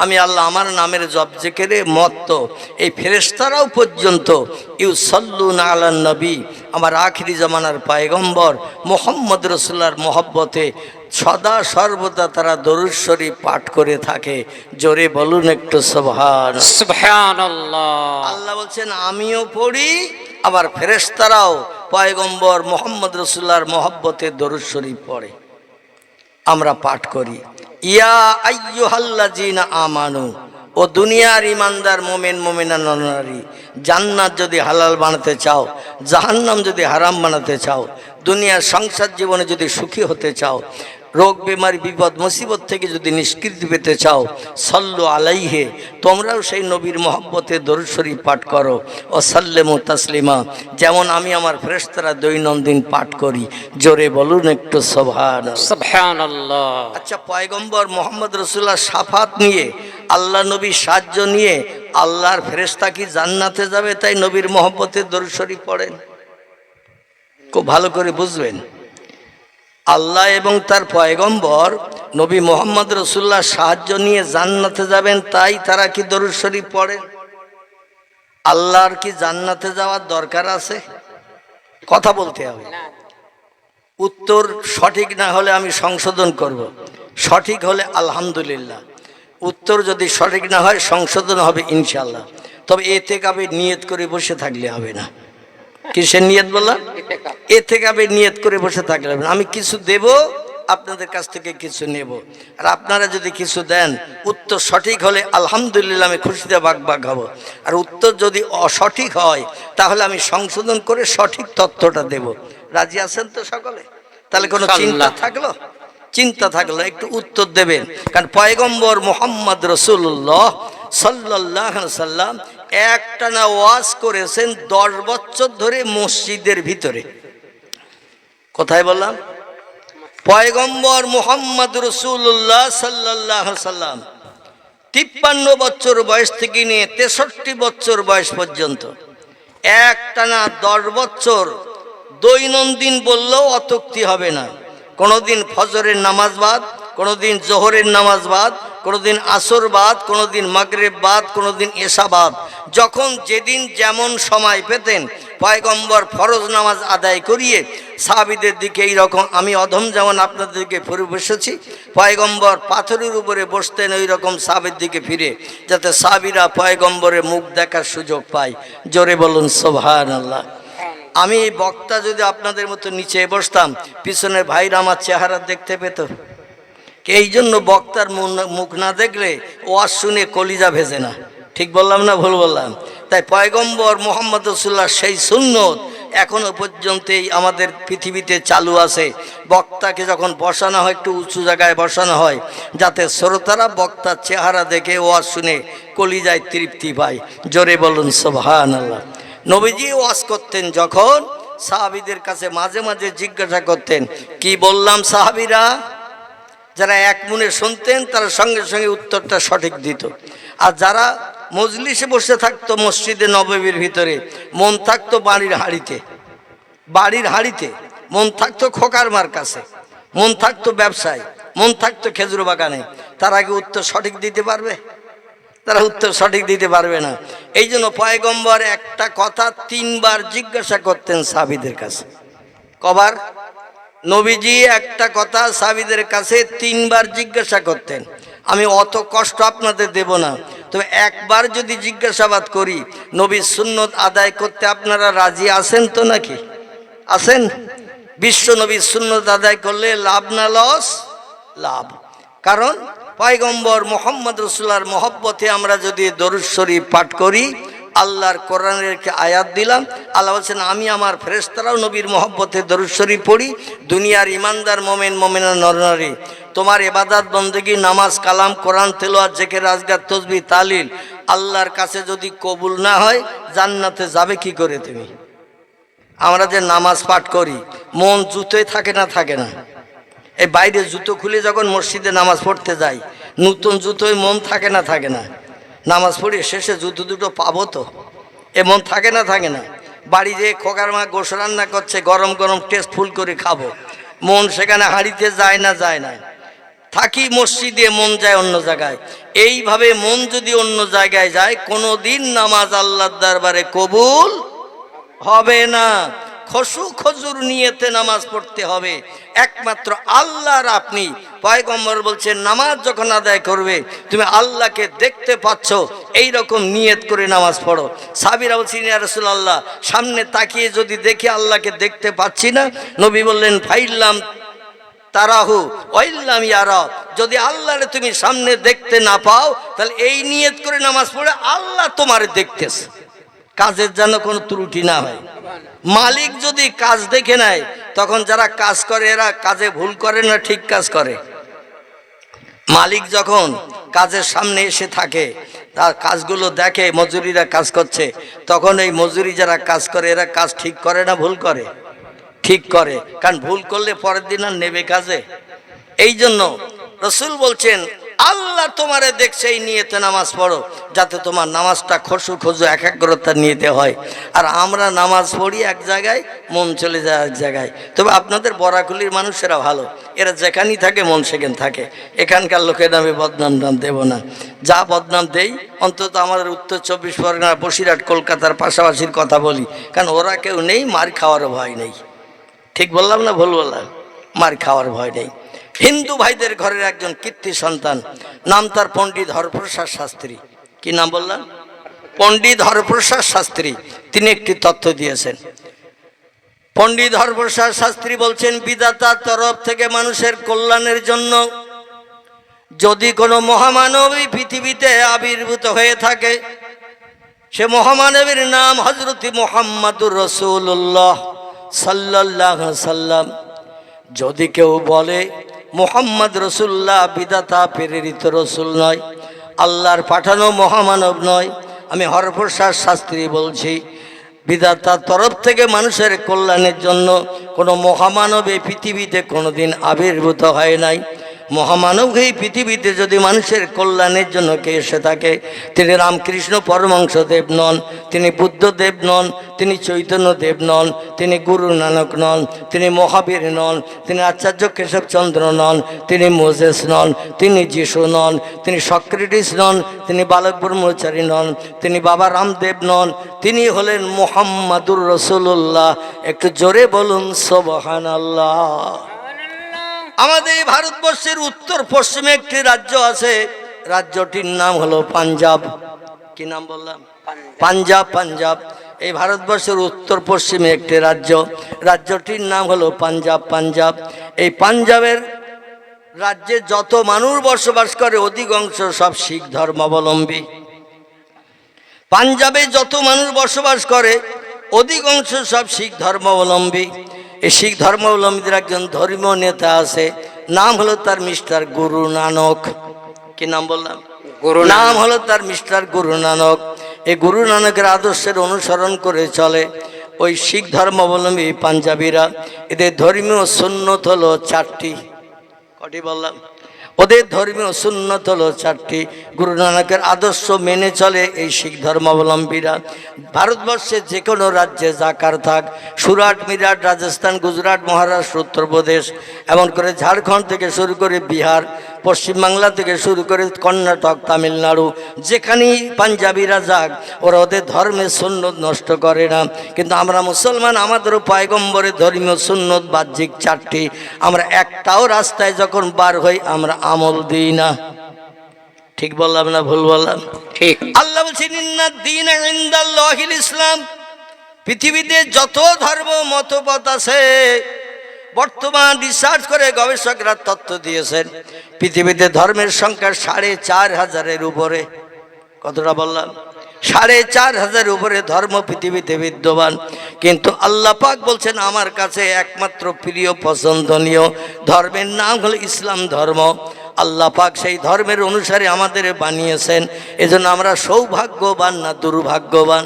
আমি আল্লাহ আমার নামের জপ জিকিরে মত্ত। এই ফেরেশতারাও পর্যন্ত ইউসাল্লুনা আলান নবী, আমার আখিরি জামানার পয়গম্বর মুহাম্মদ রাসূলুল্লাহর মহব্বতে সদা সর্বদা তারা দরুদ শরীফ পাঠ করে থাকে। জোরে বলুন একটু সুবহানাল্লাহ। সুবহানাল্লাহ। আল্লাহ বলছেন আমিও পড়ি, আবার ফেরেশতারাও পয়গম্বর মুহাম্মদ রাসূলুল্লাহর মহব্বতে দরুদ শরীফ পড়ে, আমরা পাঠ করি। ইয়া আইয়ুহাল্লাযীনা আমানু, ও দুনিয়ার ইমানদার মোমেন মোমেনা নরনারী, জান্নাত যদি হালাল বানাতে চাও, জাহান্নাম যদি হারাম বানাতে চাও, দুনিয়ার সংসার জীবনে যদি সুখী হতে চাও, রোগ বেমারি বিপদ মুসিবত থেকে যদি নিষ্কৃতি পেতে চাও, সল্লু আলাইহে, তোমরাও সেই নবীর মহব্বতে দরুদ শরীফ পাঠ করো। ও সাল্লেমু তাসলিমা, যেমন আমি আমার ফেরেশতারা দৈনন্দিন পাঠ করি। জোরে বলুন একটু সুবহানাল্লাহ। সুবহানাল্লাহ। আচ্ছা, পয়গম্বর মুহাম্মদ রাসূলুল্লাহ শাফাত নিয়ে, আল্লাহ নবীর সাহায্য নিয়ে আল্লাহর ফেরেশতা কি জান্নাতে যাবে তাই নবীর মহব্বতে দরুদ শরীফ পড়েন? খুব ভালো করে বুঝবেন, আল্লাহ এবং তার পয়গম্বর নবী মুহাম্মদ রাসূলুল্লাহ সাহায্য নিয়ে জান্নাতে যাবেন তাই তারা কি দরুদ শরীফ পড়েন? আল্লাহর কি জান্নাতে যাওয়ার দরকার আছে? কথা বলতে হবে। উত্তর সঠিক না হলে আমি সংশোধন করব, সঠিক হলে আলহামদুলিল্লাহ, উত্তর যদি সঠিক না হয় সংশোধন হবে ইনশাআল্লাহ। তবে এতেকাবে নিয়ত করে বসে থাকলে হবে না। কিসের নিয়ত বললাম? এতেকাবে নিয়ত করে বসে থাকলে হবে না। আমি কিছু দেব, আপনাদের কাছ থেকে কিছু নেব, আর আপনারা যদি কিছু দেন, উত্তর সঠিক হলে আলহামদুলিল্লাহ আমি খুশিতে বাগ বাগ হব, আর উত্তর যদি অসঠিক হয় তাহলে আমি সংশোধন করে সঠিক তথ্যটা দেব। রাজি আছেন তো সকলে? তাহলে কোনো চিন্তা থাকলো? চিন্তা থাকলো একটু উত্তর দেবেন। কারণ পয়গম্বর মুহাম্মদ রাসূলুল্লাহ সাল্লাল্লাহু আলাইহি সাল্লাম একটানা ওয়াজ করেছেন 10 বছর ধরে মসজিদের ভিতরে। কোথায় বললাম? পয়গম্বর মুহাম্মদ রাসূলুল্লাহ সাল্লাল্লাহু আলাইহি সাল্লাম 53 বছর বয়স থেকে নিয়ে 63 বছর বয়স পর্যন্ত একটানা 10 বছর দৈনন্দিন বললেও অত্যুক্তি হবে না। কোনোদিন ফজরের নামাজ বাদ, কোনোদিন জোহরের নামাজ বাদ, কোনোদিন আসর বাদ, কোনোদিন মাগরিব বাদ, কোনোদিন এশা বাদ, যখন যেদিন যেমন সময় পেতেন পয়গম্বর ফরজ নামাজ আদায় করিয়ে সাহাবীদের দিকে এইরকম, আমি অধম যেমন আপনাদেরকে ফিরে বসেছি, পয়গম্বর পাথরের উপরে বসতেন ওই রকম সাহাবীর দিকে ফিরে, যাতে সাহাবীরা পয়গম্বরের মুখ দেখার সুযোগ পায়। জোরে বলুন সুবহানাল্লাহ। আমি এই বক্তা যদি আপনাদের মতো নিচে বসতাম, পিছনের ভাইরা আমার চেহারা দেখতে পেত। এই জন্য বক্তার মুখ না দেখলে ওয়াজ শুনে কলিজা ভেজে না। ঠিক বললাম না ভুল বললাম? তাই পয়গম্বর মুহাম্মদ রাসূলুল্লাহ সেই সুন্নত এখনো পর্যন্তই আমাদের পৃথিবীতে চালু আছে। বক্তাকে যখন বসানো হয় একটু উঁচু জায়গায় বসানো হয়, যাতে শ্রোতারা বক্তার চেহারা দেখে ওয়াজ শুনে কলিজায় তৃপ্তি পায়। জোরে বলুন সুবহানাল্লাহ। নবীজি ওয়াজ করতেন যখন, সাহাবীদের কাছে মাঝে মাঝে জিজ্ঞাসা করতেন, কি বললাম? সাহাবীরা যারা এক মনে শুনতেন তারা সঙ্গে সঙ্গে উত্তরটা সঠিক দিত। আর যারা মজলিসে বসে থাকতো মসজিদে নববীর ভিতরে, মন থাকতো বাড়ির হাড়িতে, মন থাকতো খোকার মার কাছে, মন থাকতো ব্যবসায়, মন থাকতো খেজুর বাগানে, তারা কি উত্তর সঠিক দিতে পারবে? তারা উত্তর সঠিক দিতে পারবে না। এই জন্য পয়গম্বর একটা কথা 3 বার জিজ্ঞাসা করতেন সাহাবীদের কাছে। কবার? নবীজি একটা কথা সাহাবীদের কাছে 3 বার জিজ্ঞাসা করতেন। আমি অত কষ্ট আপনাদের দেব না, তবে একবার যদি জিজ্ঞাসাবাদ করি, নবীর সুন্নত আদায় করতে আপনারা রাজি আছেন তো নাকি? আছেন? বিশ্ব নবীর সুন্নত আদায় করলে লাভ না লস? লাভ। কারণ পয়গম্বর মুহাম্মদ রাসূলুল্লাহর মহব্বতে আমরা যদি দরুদ শরীফ পাঠ করি, আল্লাহর কোরআনের আয়াত দিলাম, আল্লাহ বলছেন আমি আমার ফেরেশতারাও নবীর মহব্বতে দরুদ শরীফ পড়ি। দুনিয়ার ইমানদার মোমেন মোমেনা নরনারী তোমার ইবাদত বন্দেগী, নামাজ, কালাম, কোরআন তেলাওয়াত, জিকির, আজকার, তাসবিহ, তাহলিল আল্লাহর কাছে যদি কবুল না হয়, জান্নাতে যাবে কি করে তুমি? আমরা যে নামাজ পাঠ করি, মন জুতোয় থাকে না? থাকে না? এই বাইরে জুতো খুলে যখন মসজিদে নামাজ পড়তে যাই, নতুন জুতোয় মন থাকে না? থাকে না? নামাজ পড়ে শেষে জুতো দুটো পাবো তো, এ মন থাকে না? থাকে না? বাড়ি যেয়ে খোকার মা গোশ রান্না করছে, গরম গরম টেস্টফুল করে খাবো, মন সেখানে হাঁড়িতে যায় না? যায় না? থাকি মসজিদে, মন যায় অন্য জায়গায়। এইভাবে মন যদি অন্য জায়গায় যায়, কোনো দিন নামাজ আল্লাহর দরবারে কবুল হবে না। খশু খজুর নিয়েতে নামাজ পড়তে হবে একমাত্র আল্লাহর। আপনি পয়গম্বর বলছেন নামাজ যখন আদায় করবে তুমি আল্লাহকে দেখতে পাচ্ছ, এই রকম নিয়ত করে নামাজ পড়ো। সাহাবীরা বলছেন ইয়া রাসূলুল্লাহ, সামনে তাকিয়ে যদি দেখি আল্লাহকে দেখতে পাচ্ছি না, নবী বললেন ফাইল্লাম তারাহু ওয়াইল্লাম ইয়ারা, যদি আল্লাহরে তুমি সামনে দেখতে না পাও, তাহলে এই নিয়ত করে নামাজ পড়ে আল্লাহ তোমারে দেখতেছে, কাজের যেন কোনো ত্রুটি না হয়। মালিক যদি কাজ দেখে নেয়, তখন যারা কাজ করে এরা কাজে ভুল করে না ঠিক কাজ করে? মালিক যখন কাজের সামনে এসে থাকে, তার কাজগুলো দেখে, মজুরিরা কাজ করছে, তখন এই মজুরি যারা কাজ করে এরা কাজ ঠিক করে না ভুল করে? ঠিক করে, কারণ ভুল করলে পরের দিন আর নেবে কাজে। এই জন্য রাসূল বলছেন আল্লাহ তোমারে দেখছে, এই নিয়তে নামাজ পড়ো, যাতে তোমার নামাজটা খসু খজু একাগ্রতা নিয়েতে হয়। আর আমরা নামাজ পড়ি এক জায়গায়, মন চলে যায় এক জায়গায়। তবে আপনাদের বরাকুলির মানুষেরা ভালো, এরা যেখানেই থাকে মন সেখানে থাকে। এখানকার লোকের নামে বদনাম দেব না, যা বদনাম দেই অন্তত আমাদের উত্তর 24 পরগনা, বসিরহাট, কলকাতার পাশাপাশির কথা বলি, কারণ ওরা কেউ নেই, মার খাওয়ারও ভয় নেই। ঠিক বললাম না ভুল বললাম? মার খাওয়ার ভয় নেই। হিন্দু ভাইদের ঘরের একজন কীর্তি সন্তান, নাম তার পণ্ডিত হরপ্রসাদ শাস্ত্রী। কি নাম বললাম? পণ্ডিত হরপ্রসাদ শাস্ত্রী। তিনি একটি তথ্য দিয়েছেন। পণ্ডিত হরপ্রসাদ শাস্ত্রী বলছেন, বিধাতার তরফ থেকে মানুষের কল্যাণের জন্য যদি কোনো মহামানবী পৃথিবীতে আবির্ভূত হয়ে থাকে, সে মহামানবীর নাম হযরত মুহাম্মদুর রাসূলুল্লাহ সাল্লাল্লাহু আলাইহি সাল্লাম। যদি কেউ বলে মুহাম্মদ রাসূলুল্লাহ বিধাতা প্রেরিত রাসূল নয়, আল্লাহর পাঠানো মহামানব নয়, আমি হরপ্রসাদ শাস্ত্রী বলছি, বিধাতার তরফ থেকে মানুষের কল্যাণের জন্য কোনো মহামানব এই পৃথিবীতে কোনোদিন আবির্ভূত হয় নাই। মহামানব এই পৃথিবীতে যদি মানুষের কল্যাণের জন্য কে এসে থাকে, তিনি রামকৃষ্ণ পরমহংসদেব নন, তিনি বুদ্ধদেব নন, তিনি চৈতন্যদেব নন, তিনি গুরু নানক নন, তিনি মহাবীর নন, তিনি আচার্য কেশবচন্দ্র নন, তিনি মোজেস নন, তিনি যিশু নন, তিনি সক্রেটিস নন, তিনি বালক ব্রহ্মচারী নন, তিনি বাবা রামদেব নন, তিনি হলেন মুহাম্মাদুর রাসূলুল্লাহ। একটু জোরে বলুন সুবহানাল্লাহ। আমাদের এই ভারতবর্ষের উত্তর পশ্চিমে একটি রাজ্য আছে, রাজ্যটির নাম হলো পাঞ্জাব। কি নাম বললাম? পাঞ্জাব। পাঞ্জাব এই ভারতবর্ষের উত্তর পশ্চিমে একটি রাজ্য, রাজ্যটির নাম হলো পাঞ্জাব। পাঞ্জাব এই পাঞ্জাবের রাজ্যে যত মানুষ বসবাস করে অধিকাংশ সব শিখ ধর্মাবলম্বী। পাঞ্জাবে যত মানুষ বসবাস করে অধিকাংশ সব শিখ ধর্মাবলম্বী। এই শিখ ধর্মাবলম্বীদের একজন ধর্মীয় নেতা আছে, নাম হলো তার মিস্টার গুরু নানক। কি নাম বললাম? নাম হলো তার মিস্টার গুরু নানক। এই গুরু নানকের আদর্শের অনুসরণ করে চলে ওই শিখ ধর্মাবলম্বী পাঞ্জাবিরা। এদের ধর্মীয় সুন্নত হলো 4টি। কটি বললাম? ওদের ধর্মীয় সুন্নত হলো 4টি। গুরু নানকের আদর্শ মেনে চলে এই শিখ ধর্মাবলম্বীরা। ভারতবর্ষের যে কোনো রাজ্যে জাকার থাক, সুরাট, মিরাট, রাজস্থান, গুজরাট, মহারাষ্ট্র, উত্তরপ্রদেশ, এমন করে ঝাড়খণ্ড থেকে শুরু করে বিহার, পশ্চিমবাংলা থেকে শুরু করে কর্ণাটক, তামিলনাড়ু, যেখানেই পাঞ্জাবিরা যাক ওরা ওদের ধর্মের সুন্নত নষ্ট করে না। কিন্তু আমরা মুসলমান, আমাদেরও পয়গম্বরের ধর্মীয় সুন্নত বাহ্যিক 4টি। আমরা একটাও রাস্তায় যখন বার হই আমরা আমল দিই না। ঠিক বললাম না ভুল বললাম? ঠিক। আল্লাহ বলছেন ইন্নাদ দীন ইনদাল্লাহিল ইসলাম। পৃথিবীতে যত ধর্ম মতপথ আছে, বর্তমান রিসার্চ করে গবেষকরা তথ্য দিয়েছেন পৃথিবীতে ধর্মের সংখ্যা 4,500-এর উপরে। কতটা বললাম? 4,500-এর উপরে ধর্ম পৃথিবীতে বিদ্যমান। কিন্তু আল্লাহ পাক বলছেন আমার কাছে একমাত্র প্রিয় পছন্দনীয় ধর্মের নাম হলো ইসলাম ধর্ম। আল্লাহ পাক সেই ধর্মের অনুসারে আমাদের বানিয়েছেন। এজন্য আমরা সৌভাগ্যবান না দুর্ভাগ্যবান?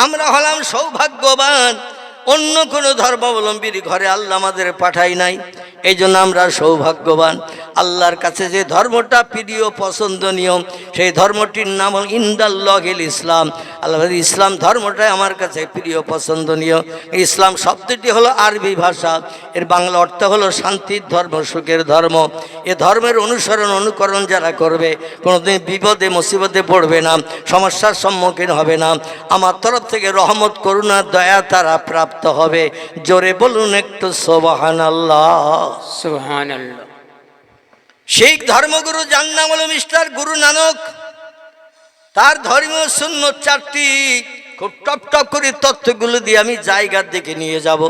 আমরা হলাম সৌভাগ্যবান। অন্য কোনো ধর্মাবলম্বীর ঘরে আল্লাহ আমাদের পাঠাই নাই, এই জন্য আমরা সৌভাগ্যবান। আল্লাহর কাছে যে ধর্মটা প্রিয় পছন্দনীয় সেই ধর্মটির নাম হল ইনদাল্লাহিল ইসলাম। আল্লাহ ইসলাম ধর্মটাই আমার কাছে প্রিয় পছন্দনীয়। ইসলাম শব্দটি হলো আরবি ভাষা, এর বাংলা অর্থ হলো শান্তির ধর্ম, সুখের ধর্ম। এ ধর্মের অনুকরণ যারা করবে কোনোদিন বিপদে মুসিবতে পড়বে না, সমস্যার সম্মুখীন হবে না। আমার তরফ থেকে রহমত, করুণা, দয়া তারা প্রাপ্ত হবে। জোরে বলুন একটু সুবহানাল্লাহ। সুবহানাল্লাহ। শিখ ধর্মগুরু যার নাম হলো মিস্টার গুরু নানক, তার ধর্মীয় সুন্নত 4টি। খুব টপ করে তথ্যগুলো দিয়ে আমি জায়গার দিকে নিয়ে যাব।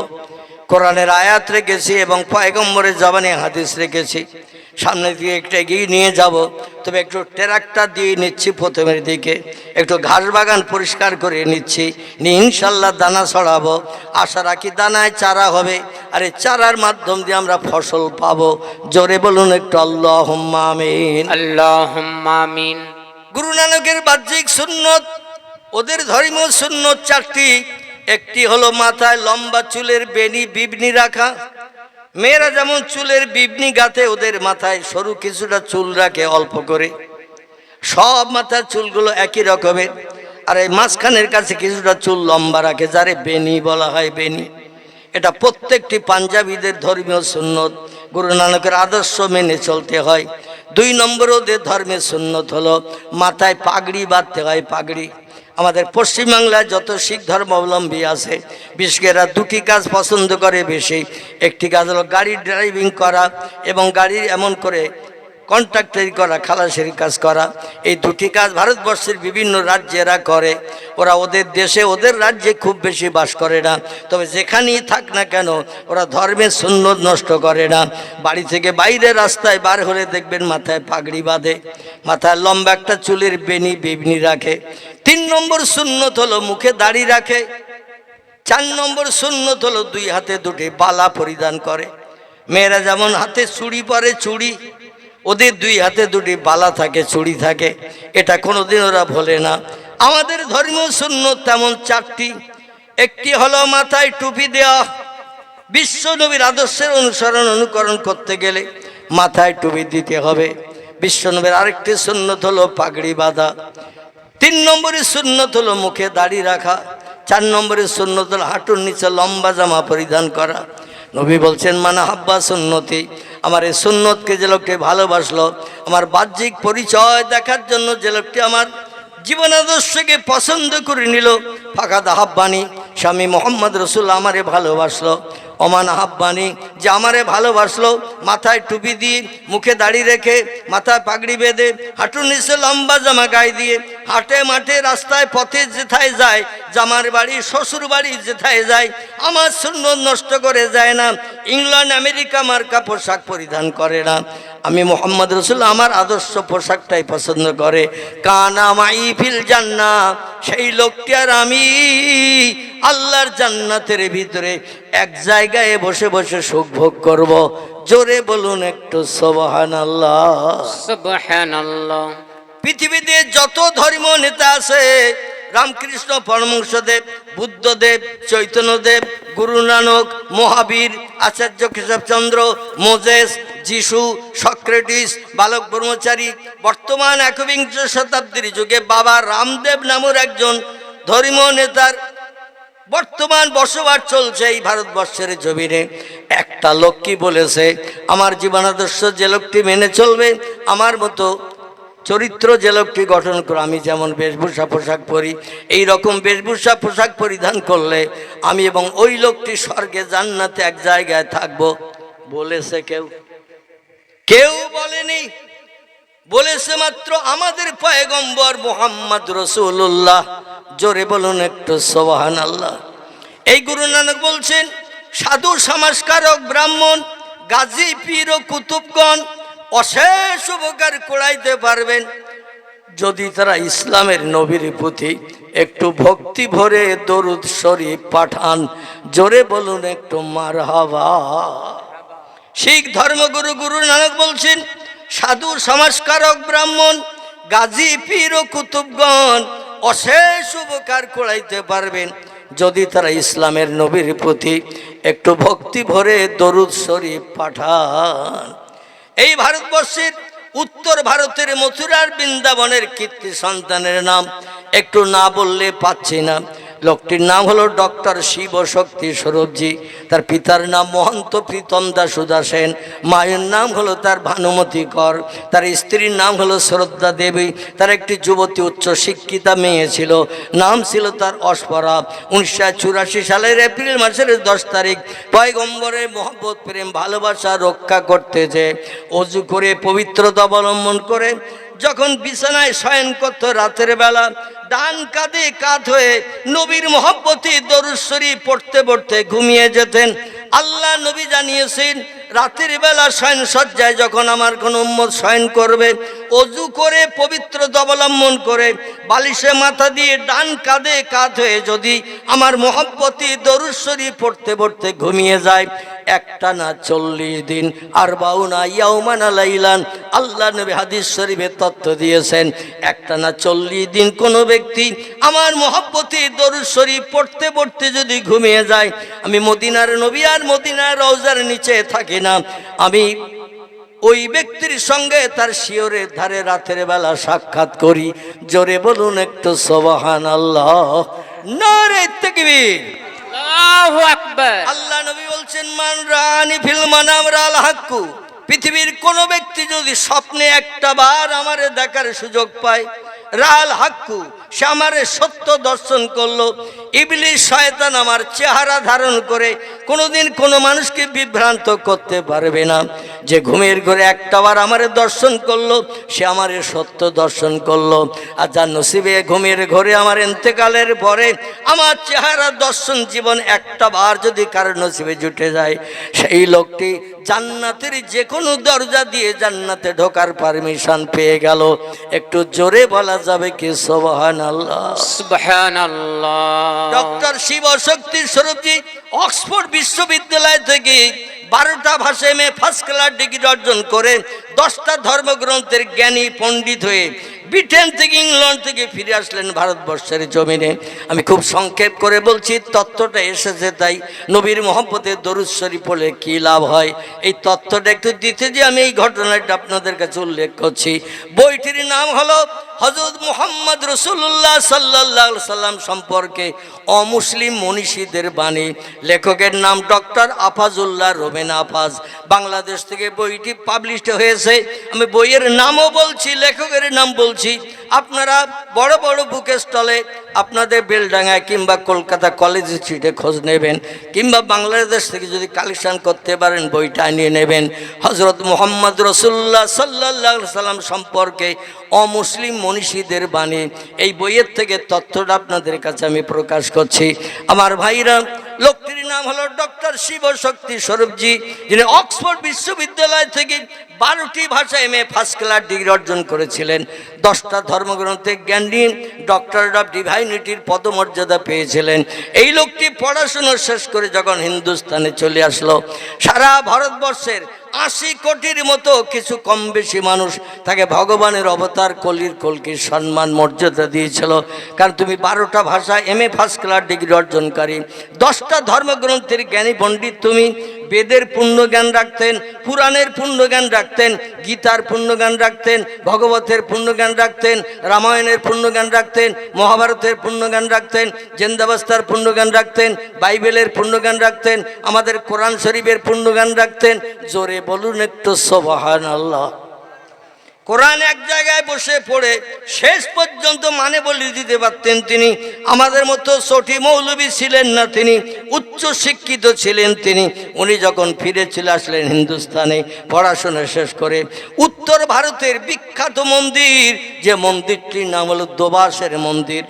কোরআনের আয়াত রেখেছি এবং পয়গম্বরের জবানে হাদিস রেখেছি। সামনে দিকে একটু এগিয়ে নিয়ে যাব, তবে একটু ট্রাক্টর দিয়ে নিচ্ছি প্রথমের দিকে, একটু ঘাস বাগান পরিষ্কার করে নিচ্ছি, নিয়ে ইনশাল্লাহ দানা ছড়াবো। আশা রাখি দানায় চারা হবে, আর এই চারার মাধ্যম দিয়ে আমরা ফসল পাবো। জোরে বলুন একটু আল্লাহুম্মা আমিন। আল্লাহুম্মা আমিন। গুরু নানকের বাহ্যিক সুন্নত, ওদের ধর্মীয় সুন্নত 4টি। একটি হলো মাথায় লম্বা চুলের বেনি বিবনি রাখা। মেয়েরা যেমন চুলের বিবনি গাঁথে, ওদের মাথায় সরু কিছুটা চুল রাখে অল্প করে। সব মাথার চুলগুলো একই রকমের, আর এই মাঝখানের কাছে কিছুটা চুল লম্বা রাখে, যারে বেনি বলা হয়। বেনি এটা প্রত্যেকটি পাঞ্জাবিদের ধর্মীয় সুন্নত। গুরু নানকের আদর্শ মেনে চলতে হয়। 2 নম্বর ওদের ধর্মের সুন্নত হলো মাথায় পাগড়ি বাঁধতে হয়। পাগড়ি আমাদের পশ্চিমবাংলায় যত শিখ ধর্মাবলম্বী আছে, বিশেষ করে এরা 2টি কাজ পছন্দ করে বেশি। একটি কাজ হলো গাড়ি ড্রাইভিং করা এবং গাড়ির এমন করে কন্ট্রাক্টারি করা, খালাসের কাজ করা। এই 2টি কাজ ভারতবর্ষের বিভিন্ন রাজ্যে এরা করে। ওরা ওদের দেশে, ওদের রাজ্যে খুব বেশি বাস করে না, তবে যেখানেই থাক না কেন ওরা ধর্মের সুন্নত নষ্ট করে না। বাড়ি থেকে বাইরে রাস্তায় বার হলে দেখবেন মাথায় পাগড়ি বাঁধে, মাথায় লম্বা একটা চুলের বেনি বিবনি রাখে। 3 নম্বর সুন্নত হলো মুখে দাড়ি রাখে। 4 নম্বর সুন্নত হলো 2 হাতে 2টি বালা পরিধান করে। মেয়েরা যেমন হাতে চুড়ি পরে, চুড়ি, ওদের 2 হাতে 2টি বালা থাকে, চুড়ি থাকে। এটা কোনোদিন ওরা ভোলে না। আমাদের ধর্মীয় সুন্নত তেমন 4টি। একটি হলো মাথায় টুপি দেওয়া। বিশ্ব নবীর আদর্শের অনুকরণ করতে গেলে মাথায় টুপি দিতে হবে। বিশ্বনবীর আরেকটি সুন্নত হলো পাগড়ি বাঁধা। 3 নম্বরের সুন্নত হলো মুখে দাড়ি রাখা। 4 নম্বরের সুন্নত হলো হাঁটুর নিচে লম্বা জামা পরিধান করা। নবী বলছেন মানা হাব্বা সুন্নতি, আমার এই সুন্নতকে যে লোকটি ভালোবাসলো, আমার বাহ্যিক পরিচয় দেখার জন্য যে লোকটি আমার জীবন আদর্শকে পছন্দ করে নিল, ফাকাদ আহাব্বানি, স্বামী মোহাম্মদ রসুল আমারে ভালোবাসলো। ওমান আহাব্বানি, যে আমারে ভালোবাসলো, মাথায় টুপি দিয়ে, মুখে দাড়ি রেখে, মাথায় পাগড়ি বেঁধে, হাঁটুর নিচে লম্বা জামা গায়ে দিয়ে হাটে মাঠে রাস্তায় পথে যেথায় যায়, জামার বাড়ি শ্বশুর বাড়ি যেথায় যায়, আমার সুন্নত নষ্ট করে যায় না, ইংল্যান্ড আমেরিকা মার্কা পোশাক পরিধান করে না, আমি মোহাম্মদ রসুল আমার আদর্শ পোশাকটাই পছন্দ করে, কানা মাই ফিল জান্নাহ, সেই লোকটি আর আমি আল্লাহর জান্নাতের ভিতরে এক জায়গায় বসে বসে সুখ ভোগ করব। জোরে বলুন একটু সুবহানাল্লাহ। সুবহানাল্লাহ। পৃথিবীতে যত ধর্ম নেতা আছে, রামকৃষ্ণ পরমহংসদেব, বুদ্ধদেব, চৈতন্যদেব, গুরু নানক, মহাবীর, আচার্য কেশবচন্দ্র, মোজেস, যিশু, সক্রেটিস, বালক ব্রহ্মচারী, বর্তমান একবিংশ শতাব্দীর যুগে বাবা রামদেব নামের একজন ধর্ম নেতার বর্তমান বসবাস চলছে এই ভারতবর্ষের জমিনে। একটা লোক কি বলেছে, আমার জীবনাদর্শ যে লোকটি মেনে চলবে, আমার মতো চরিত্র যে লোকটি গঠন করে, আমি যেমন বেশভূষা পোশাক পরি, এই রকম বেশভূষা পোশাক পরিধান করলে আমি এবং ওই লোকটি স্বর্গে জান্নাতে এক জায়গায় থাকবো। বলেছে কেউ? কেউ বলেনি। বলেছে মাত্র আমাদের পয়গম্বর মুহাম্মদ রাসূলুল্লাহ। জোরে বলুন একটু সুবহানাল্লাহ। এই গুরু নানক বলছেন, সাধু সমাজকারক ব্রাহ্মণ, গাজী পীর ও কুতুবগণ অশেষ উপকার কুড়াইতে পারবেন যদি তারা ইসলামের নবীর প্রতি একটু ভক্তি ভরে দরুদ শরীফ পাঠান। জোরে বলুন একটু মারহাবা। শিখ ধর্মগুরু গুরু নানক বলছেন, সাধু সমাজকারক ব্রাহ্মণ, গাজী পীর ও কুতুবগণ অশেষ উপকার কুড়াইতে পারবেন যদি তারা ইসলামের নবীর প্রতি একটু ভক্তি ভরে দরুদ শরীফ পাঠান। এই ভারতবর্ষের উত্তর ভারতের মথুরার বৃন্দাবনের কীর্তি সন্তানের নাম একটু না বললে পাচ্ছি না। লোকটির নাম হলো ডক্টর শিব শক্তি স্বরূপজি। তার পিতার নাম মহন্ত প্রীতম দাস উদাসেন, মায়ের নাম হলো তার ভানুমতি কর, তার স্ত্রীর নাম হলো শ্রদ্ধা দেবী। তার একটি যুবতী উচ্চ শিক্ষিতা মেয়ে ছিল, নাম ছিল তার অস্পরা। 1984 সালের এপ্রিল মাসের 10 তারিখ পয়গম্বরের মহব্বত প্রেম ভালোবাসা রক্ষা করতে যে অজু করে পবিত্রতা অবলম্বন করে যখন বিছানায় শয়ন করত রাতের বেলা, ডান কাঁধে কাঁধ হয়ে নবীর মহব্বতে দরুদ শরীফ পড়তে পড়তে ঘুমিয়ে যেতেন। আল্লাহ নবী জানিয়েছেন, রাতের বেলা শয়ন সজ্জায় যখন আমার কোনো উম্মত শয়ন করবে, অজু করে পবিত্রতা অবলম্বন করে বালিশে মাথা দিয়ে ডান কাঁধে কাঁধ হয়ে যদি আমার মহব্বতে দরুদ শরীফ পড়তে পড়তে ঘুমিয়ে যায়, একটানা 40 দিন আর 52 ইয়াউমান লাইলান, আল্লাহ নবী হাদিস শরীফে তথ্য দিয়েছেন, একটানা 40 দিন কোনো ব্যক্তি আমার মহব্বতে দরুদ শরীফ পড়তে পড়তে যদি ঘুমিয়ে যায়, আমি মদিনার নবী আর মদিনার রওজার নিচে থাকি না, আমি ওই ব্যক্তির সঙ্গে তার শিয়রের ধারে রাতের বেলা সাক্ষাৎ করি। জোরে বলুন একটু সুবহানাল্লাহ, নারে তাকবীর, আল্লাহু আকবার। আল্লাহ নবী বলছেন, মান রানি ফিল মানাম রাল হাক্কু, পৃথিবীর কোন ব্যক্তি যদি স্বপ্নে একটা বার আমারে দেখার সুযোগ পায়, রাল হাক্কু, সে আমারে সত্য দর্শন করলো। ইবলিস শয়তান আমার চেহারা ধারণ করে কোনোদিন কোনো মানুষকে বিভ্রান্ত করতে পারবে না। যে ঘুমের ঘরে একটা বার আমারে দর্শন করলো, সে আমারে সত্য দর্শন করলো। আর যার নসিবে ঘুমের ঘরে আমার ইন্তেকালের পরে আমার চেহারা দর্শন জীবন একটা বার যদি কারোর নসিবে জুটে যায়, সেই লোকটি জান্নাতের যে কোনো দরজা দিয়ে জান্নাতে ঢোকার পারমিশন পেয়ে গেল। একটু জোরে বলা যাবে কি সুবহানাল্লাহ? সুবহানাল্লাহ। ডক্টর শিব শক্তি স্বরূপজি অক্সফোর্ড বিশ্ববিদ্যালয় থেকে 12টা ভাষায় ফার্স্ট ক্লাস ডিগ্রি অর্জন করে 10টা ধর্মগ্রন্থের জ্ঞানী পণ্ডিত হয়ে ব্রিটেন থেকে ইংল্যান্ড থেকে ফিরে আসলেন ভারতবর্ষের জমিনে। আমি খুব সংক্ষেপ করে বলছি, তত্ত্বটা এসেছে তাই। নবীর মহব্বতে দরুদ শরীফ পড়লে কী লাভ হয়, এই তত্ত্বটা একটু দিতে যে আমি এই ঘটনাটা আপনাদের কাছে উল্লেখ করছি। বইটির নাম হলো হযরত মুহাম্মদ রাসূলুল্লাহ সাল্লাল্লাহু আলাইহি সাল্লাম সম্পর্কে অমুসলিম মনীষীদের বাণী। লেখকের নাম ডক্টর আফাজুল্লাহ রোবেন আফাজ। বাংলাদেশ থেকে বইটি পাবলিশড হয়েছে। আমি বইয়ের নামও বলছি, লেখকের নাম বলছি। আপনারা বড় বড় বুকের স্টলে আপনাদের বেলডাঙ্গায় কিংবা কলকাতা কলেজ স্ট্রিটে খোঁজ নেবেন, কিংবা বাংলাদেশ থেকে যদি কালেকশন করতে পারেন বইটা নিয়ে নেবেন। হযরত মুহাম্মদ রাসূলুল্লাহ সাল্লাল্লাহু আলাইহি সাল্লাম সম্পর্কে অমুসলিম মনীষীদের বাণী, এই বইয়ের থেকে তথ্যটা আপনাদের কাছে আমি প্রকাশ করছি। আমার ভাইরা, লোকটির নাম হলো ডক্টর শিবশক্তি স্বরূপজি, যিনি অক্সফোর্ড বিশ্ববিদ্যালয় থেকে 12টি ভাষায় MA ফার্স্ট ক্লাস ডিগ্রি অর্জন করেছিলেন। 10টা ধর্মগ্রন্থে জ্ঞানী ডক্টর অফ ডিভাইনিটির পদমর্যাদা পেয়েছিলেন। এই লোকটি পড়াশুনো শেষ করে যখন হিন্দুস্তানে চলে আসলো, সারা ভারতবর্ষের 80 কোটির মতো কিছু কম বেশি মানুষ তাকে ভগবানের অবতার কলকির সম্মান মর্যাদা দিয়েছিল। কারণ তুমি 12টা ভাষায় MA ফার্স্ট ক্লাস ডিগ্রি অর্জনকারী, 10টা ধর্মগ্রন্থের জ্ঞানী পণ্ডিত তুমি। বেদের পূর্ণ জ্ঞান রাখতেন, পুরাণের পূর্ণ জ্ঞান রাখতেন, গীতার পূর্ণ জ্ঞান রাখতেন, ভগবতের পূর্ণ জ্ঞান রাখতেন, রামায়ণের পূর্ণ জ্ঞান রাখতেন, মহাভারতের পূর্ণ জ্ঞান রাখতেন, জিন্দাবস্তার পূর্ণ জ্ঞান রাখতেন, বাইবেলের পূর্ণ জ্ঞান রাখতেন, আমাদের কোরআন শরীফের পূর্ণ জ্ঞান রাখতেন। জোরে বলুন একটু সুবহানাল্লাহ। কোরআন এক জায়গায় বসে পড়ে শেষ পর্যন্ত মানে বলে দিতে পারতেন তিনি। আমাদের মতো ছোটি মৌলবী ছিলেন না তিনি, উচ্চ শিক্ষিত ছিলেন তিনি। উনি যখন ফিরে চলে আসলেন হিন্দুস্তানে পড়াশোনা শেষ করে, উত্তর ভারতের বিখ্যাত মন্দির, যে মন্দিরটির নাম হলো দোবাসের মন্দির।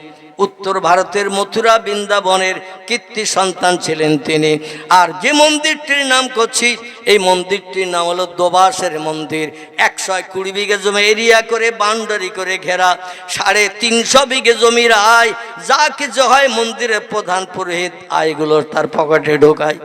উত্তর ভারতের মথুরা বৃন্দাবনের কীর্তি সন্তান ছিলেন তিনি। আর যে মন্দিরটির নাম করছি, এই মন্দিরটির নাম হলো দোবাসের মন্দির। 120 বিঘে জমি এরিয়া করে বাউন্ডারি করে ঘেরা, 350 বিঘে জমির আয়, যা কিছু হয় মন্দিরের প্রধান পুরোহিত আয়গুলো তার পকেটে ঢোকায়।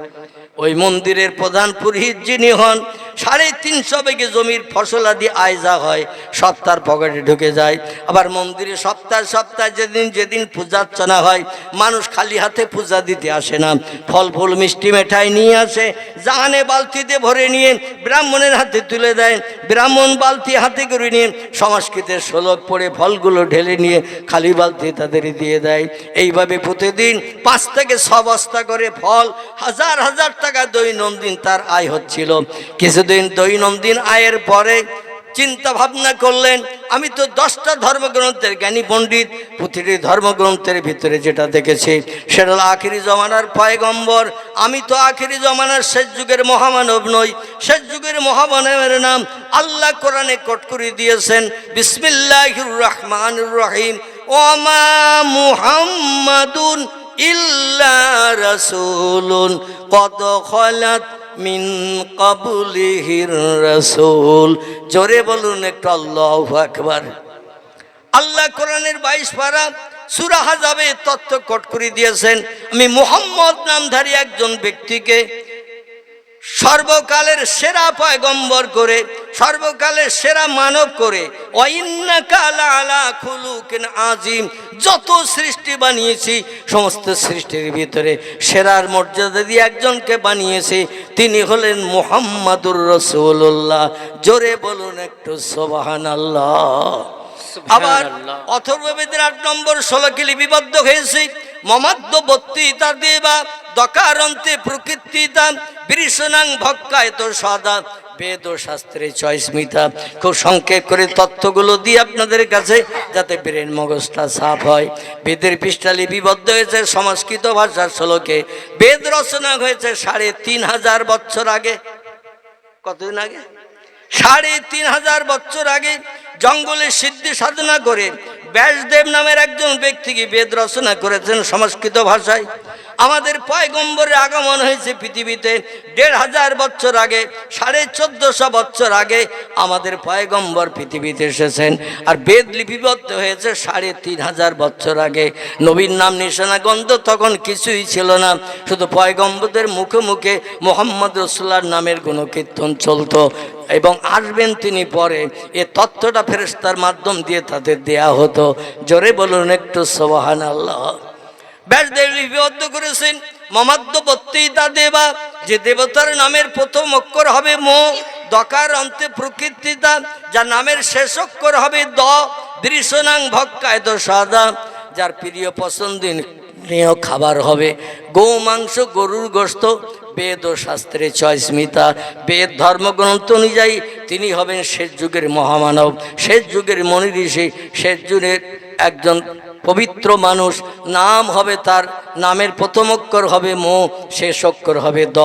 ওই মন্দিরের প্রধান পুরোহিত যিনি হন, 350 বিঘে জমির ফসলাদি আয় যা হয় সব তার পকেটে ঢুকে যায়। আবার মন্দিরে সপ্তাহে যেদিন পূজা অর্চনা হয়, মানুষ খালি হাতে পূজা দিতে আসে না, ফল ফুল মিষ্টি মেঠাই নিয়ে আসে, জাহানে বালতিতে ভরে নিয়ে ব্রাহ্মণের হাতে তুলে দেয়। ব্রাহ্মণ বালতি হাতে করে নিয়ে সংস্কৃতের শ্লোক পড়ে ফলগুলো ঢেলে নিয়ে খালি বালতি তাদের দিয়ে দেয়। এইভাবে প্রতিদিন 5 থেকে 6 বস্তা করে ফল, হাজার হাজার টাকা দৈনন্দিন তার আয় হচ্ছিল। কিছুদিন দৈনন্দিন আয়ের পরে চিন্তা ভাবনা করলেন, আমি তো 10টা ধর্মগ্রন্থের জ্ঞানী পণ্ডিত, প্রতিটি ধর্মগ্রন্থের ভিতরে যেটা দেখেছি সেটা হলো আখিরি জমানার পয়গম্বর। আমি তো আখিরি জমানার শেষ যুগের মহামানব নই। শেষ যুগের মহামানবের নাম আল্লাহ কোরআনে কোট করে দিয়েছেন, বিসমিল্লাহির রহমানির রহিম, ওমা মুহাম্মাদুন ইল্লা রাসূলুন কদ খালাত মিন কাবলিহির রাসূল। জোরে বলুন একটু আল্লাহু আকবার। আল্লাহ কোরআনের 22 পারা সূরা আহজাবে তথ্য কোট করে দিয়েছেন, আমি মুহাম্মদ নামধারী একজন ব্যক্তিকে সর্বকালের সেরা পয়গম্বর করে, সর্বকালের সেরা মানব করে, ওয়াইন্নাকা লাআলা খুলুকিন আযীম, যত সৃষ্টি বানিয়েছি সমস্ত সৃষ্টির ভিতরে সেরার মর্যাদা দিয়ে একজনকে বানিয়েছি, তিনি হলেন মুহাম্মাদুর রাসূলুল্লাহ। জোরে বলুন একটু সুবহানাল্লাহ। আবার অথর্ববেদের 8 নম্বর 16 লিপিবদ্ধ হয়েছে, মমাদ্য বত্তিতা দেবা দকারন্তে প্রকৃতিতা বৃষণাং ভক্কায়ত সদা বেদ ও শাস্ত্রে চয়স্মিতা। খুব সংক্ষেপ করে তথ্যগুলো দিয়ে আপনাদের কাছে, যাতে ব্রেন মগজটা সাফ হয়। বেদের পৃষ্ঠা লিপিবদ্ধ হয়েছে সংস্কৃত ভাষার শ্লোকে। বেদ রচনা হয়েছে 3500 বছর আগে। কতদিন আগে? 3500 বছর আগে জঙ্গলে সিদ্ধি সাধনা করে ব্যাসদেব নামের একজন ব্যক্তিকে বেদ রচনা করেছেন সংস্কৃত ভাষায়। আমাদের পয়গম্বরের আগমন হয়েছে পৃথিবীতে ১৫০০ বছর আগে, ১৪৫০ বছর আগে আমাদের পয়গম্বর পৃথিবীতে এসেছেন। আর বেদ লিপিবদ্ধ হয়েছে ৩৫০০ বছর আগে। নবীর নাম নিশানা গন্ধ তখন কিছুই ছিল না, শুধু পয়গম্বরদের মুখে মুখে মোহাম্মদ রাসূলুল্লাহর নামের গুণকীর্তন চলতো। এবং আসবেন তিনি পরে, এ তথ্যটা ফেরেশতার মাধ্যম দিয়ে তাদের দেয়া হতো। জোরে বলুন একটু সুবহানাল্লাহ। ব্যাসদেব লিপিবদ্ধ করেছেন মমাদ্যবর্তীতা দেবা, যে দেবতার নামের প্রথম অক্ষর হবে মো, দকার অন্তে প্রকৃতিতা, যার নামের শেষ অক্ষর হবে দ, দৃশ্যনাং ভক্কায় তো সাদা, যার প্রিয় পছন্দনীয় খাবার হবে গো মাংস, গরুর গোশত। বেদ ও শাস্ত্রে চয় স্মিতা, বেদ ধর্মগ্রন্থ অনুযায়ী তিনি হবেন শেষ যুগের মহামানব, শেষ যুগের মনি ঋষি, শেষ যুগের একজন পবিত্র মানুষ। নাম হবে তার, নামের প্রথম অক্ষর হবে মো, শেষ অক্ষর হবে দ।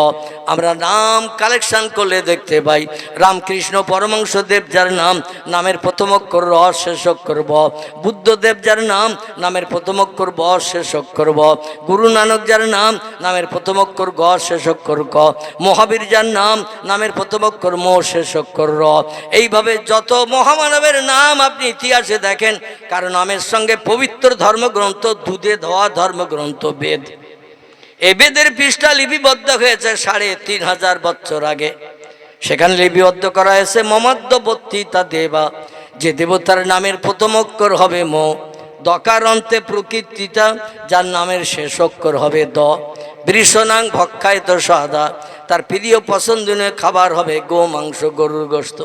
আমরা নাম কালেকশন করলে দেখতে পাই রামকৃষ্ণ পরমহংসদেব যার নাম, নামের প্রথম অক্ষর র, শেষ অক্ষর ব। বুদ্ধদেব যার নাম, নামের প্রথম অক্ষর ব, শেষ অক্ষর ব। গুরু নানক যার নাম, নামের প্রথম অক্ষর গ, শেষ অক্ষর ক। মহাবীর যার নাম, নামের প্রথম অক্ষর মো, শেষ অক্ষর র। এইভাবে যত মহামানবের নাম আপনি ইতিহাসে দেখেন, কারণ নামের সঙ্গে পবিত্র ধর্মগ্রন্থ, দুধে ধোয়া ধর্মগ্রন্থ বেদ। এ বেদের পৃষ্ঠা লিপিবদ্ধ হয়েছে ৩৫০০ বছর আগে। সেখানে লিপিবদ্ধ করা হয়েছে মমাদ্যবর্তীতা দেবা, যে দেবতার নামের প্রথম অক্ষর হবে মো, দকার অন্তে প্রকৃতিতা, যার নামের শেষ অক্ষর হবে দ, বৃষনাং ভক্ষায় তো সাদা, তার প্রিয় পছন্দনীয় খাবার হবে গো মাংস, গরুর গোশত।